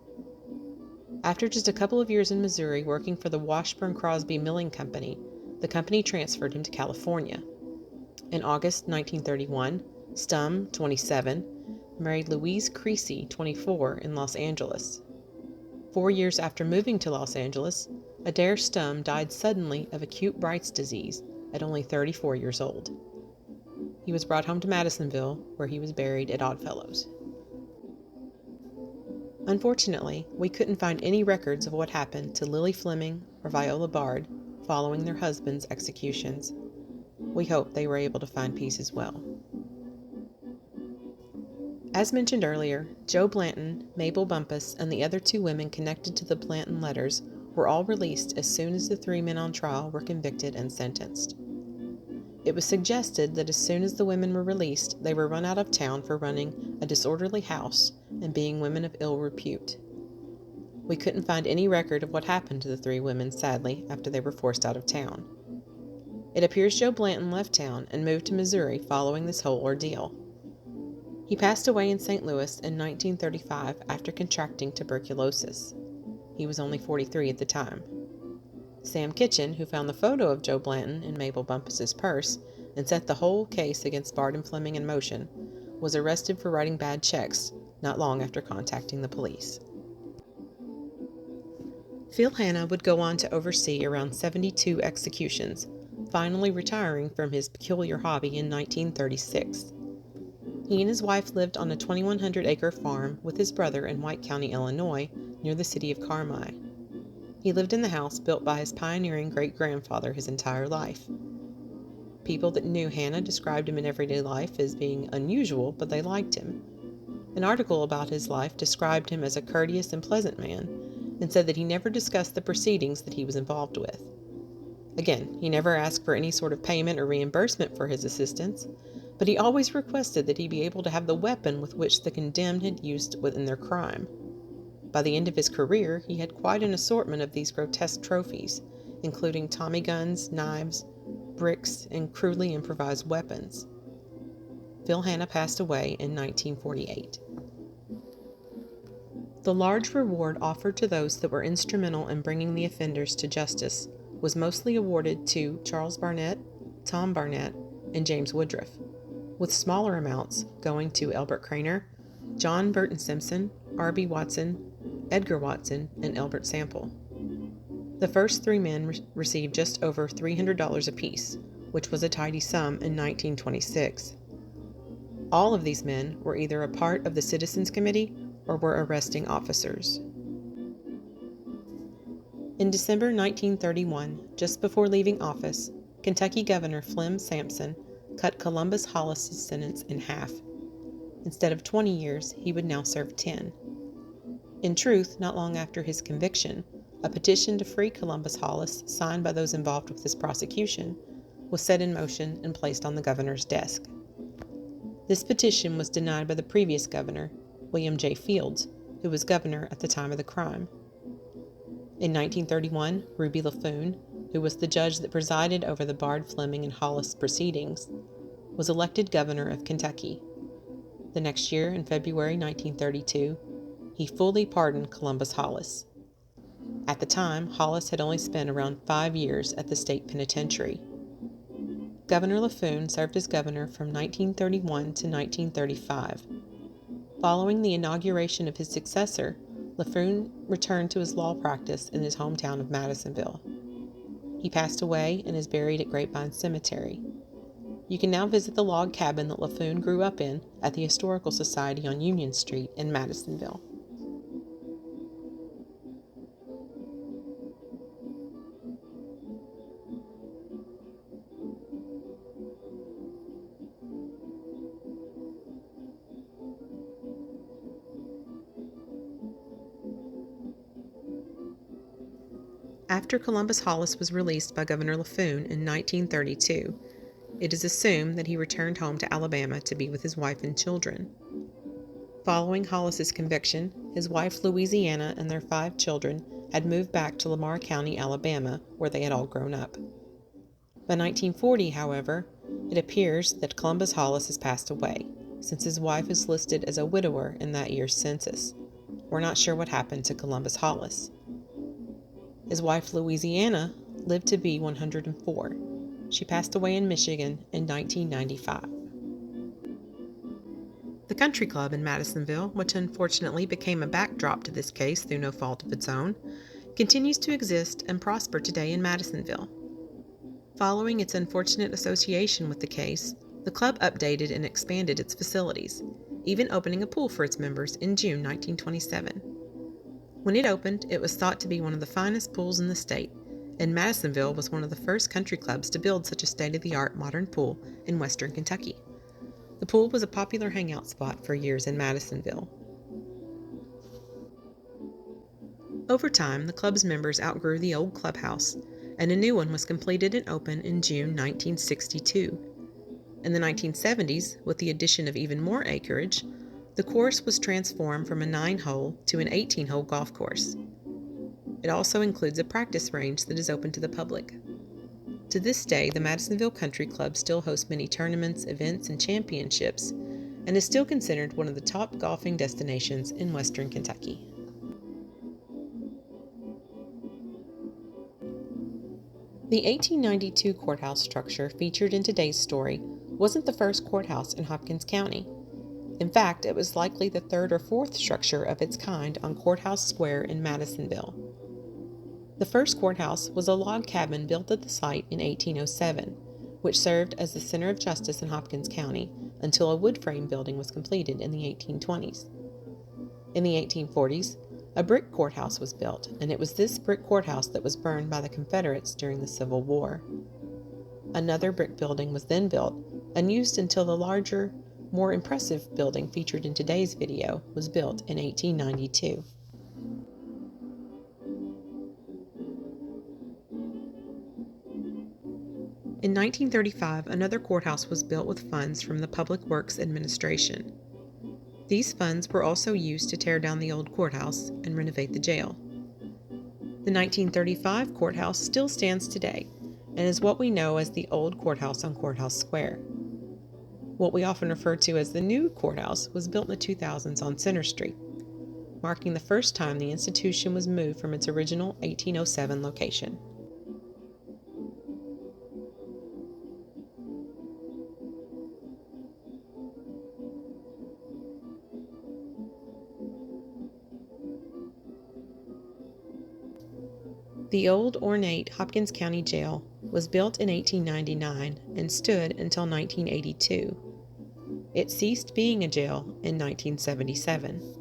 After just a couple of years in Missouri working for the Washburn Crosby Milling Company, the company transferred him to California. In August 1931, Stum, 27, married Louise Creasy, 24, in Los Angeles. 4 years after moving to Los Angeles, Adair Stum died suddenly of acute Bright's disease at only 34 years old. He was brought home to Madisonville, where he was buried at Oddfellows. Unfortunately, we couldn't find any records of what happened to Lily Fleming or Viola Bard following their husbands' executions. We hope they were able to find peace as well. As mentioned earlier, Joe Blanton, Mabel Bumpus, and the other 2 women connected to the Blanton letters were all released as soon as the 3 men on trial were convicted and sentenced. It was suggested that as soon as the women were released, they were run out of town for running a disorderly house and being women of ill repute. We couldn't find any record of what happened to the 3 women, sadly, after they were forced out of town. It appears Joe Blanton left town and moved to Missouri following this whole ordeal. He passed away in St. Louis in 1935 after contracting tuberculosis. He was only 43 at the time. Sam Kitchen, who found the photo of Joe Blanton in Mabel Bumpus's purse and set the whole case against Bard and Fleming in motion, was arrested for writing bad checks not long after contacting the police. Phil Hanna would go on to oversee around 72 executions, finally retiring from his peculiar hobby in 1936. He and his wife lived on a 2,100-acre farm with his brother in White County, Illinois, near the city of Carmi. He lived in the house built by his pioneering great-grandfather his entire life. People that knew Hanna described him in everyday life as being unusual, but they liked him. An article about his life described him as a courteous and pleasant man, and said that he never discussed the proceedings that he was involved with. Again, he never asked for any sort of payment or reimbursement for his assistance, but he always requested that he be able to have the weapon with which the condemned had used within their crime. By the end of his career, he had quite an assortment of these grotesque trophies, including Tommy guns, knives, bricks, and crudely improvised weapons. Phil Hanna passed away in 1948. The large reward offered to those that were instrumental in bringing the offenders to justice was mostly awarded to Charles Barnett, Tom Barnett, and James Woodruff, with smaller amounts going to Elbert Craner, John Burton Simpson, R.B. Watson, Edgar Watson, and Elbert Sample. The first three men received just over $300 apiece, which was a tidy sum in 1926. All of these men were either a part of the Citizens Committee or were arresting officers. In December 1931, just before leaving office, Kentucky Governor Flem Sampson cut Columbus Hollis's sentence in half. Instead of 20 years, he would now serve 10. In truth, not long after his conviction, a petition to free Columbus Hollis, signed by those involved with this prosecution, was set in motion and placed on the governor's desk. This petition was denied by the previous governor, William J. Fields, who was governor at the time of the crime. In 1931, Ruby LaFoon, who was the judge that presided over the Bard, Fleming, and Hollis proceedings, was elected governor of Kentucky. The next year, in February 1932, he fully pardoned Columbus Hollis. At the time, Hollis had only spent around 5 years at the state penitentiary. Governor LaFoon served as governor from 1931 to 1935. Following the inauguration of his successor, LaFoon returned to his law practice in his hometown of Madisonville. He passed away and is buried at Grapevine Cemetery. You can now visit the log cabin that LaFoon grew up in at the Historical Society on Union Street in Madisonville. After Columbus Hollis was released by Governor LaFoon in 1932, it is assumed that he returned home to Alabama to be with his wife and children. Following Hollis's conviction, his wife Louisiana and their 5 children had moved back to Lamar County, Alabama, where they had all grown up. By 1940, however, it appears that Columbus Hollis has passed away, since his wife is listed as a widower in that year's census. We're not sure what happened to Columbus Hollis. His wife Louisiana lived to be 104. She passed away in Michigan in 1995. The Country Club in Madisonville, which unfortunately became a backdrop to this case through no fault of its own, continues to exist and prosper today in Madisonville. Following its unfortunate association with the case, the club updated and expanded its facilities, even opening a pool for its members in June 1927. When it opened, it was thought to be one of the finest pools in the state, and Madisonville was one of the first country clubs to build such a state-of-the-art modern pool in western Kentucky. The pool was a popular hangout spot for years in Madisonville. Over time, the club's members outgrew the old clubhouse, and a new one was completed and opened in June 1962. In the 1970s, with the addition of even more acreage, the course was transformed from a 9-hole to an 18-hole golf course. It also includes a practice range that is open to the public. To this day, the Madisonville Country Club still hosts many tournaments, events, and championships, and is still considered one of the top golfing destinations in western Kentucky. The 1892 courthouse structure featured in today's story wasn't the first courthouse in Hopkins County. In fact, it was likely the third or fourth structure of its kind on Courthouse Square in Madisonville. The first courthouse was a log cabin built at the site in 1807, which served as the center of justice in Hopkins County until a wood frame building was completed in the 1820s. In the 1840s, a brick courthouse was built, and it was this brick courthouse that was burned by the Confederates during the Civil War. Another brick building was then built and used until the larger, more impressive building featured in today's video was built in 1892. In 1935, another courthouse was built with funds from the Public Works Administration. These funds were also used to tear down the old courthouse and renovate the jail. The 1935 courthouse still stands today and is what we know as the old courthouse on Courthouse Square. What we often refer to as the new courthouse was built in the 2000s on Center Street, marking the first time the institution was moved from its original 1807 location. The old ornate Hopkins County Jail was built in 1899 and stood until 1982. It ceased being a jail in 1977.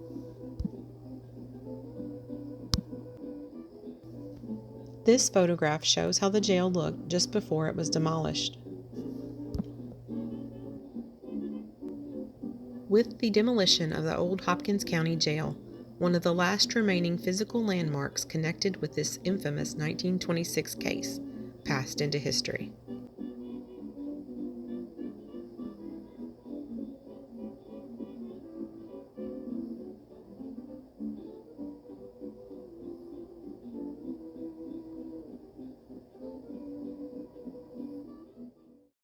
This photograph shows how the jail looked just before it was demolished. With the demolition of the old Hopkins County Jail, one of the last remaining physical landmarks connected with this infamous 1926 case passed into history.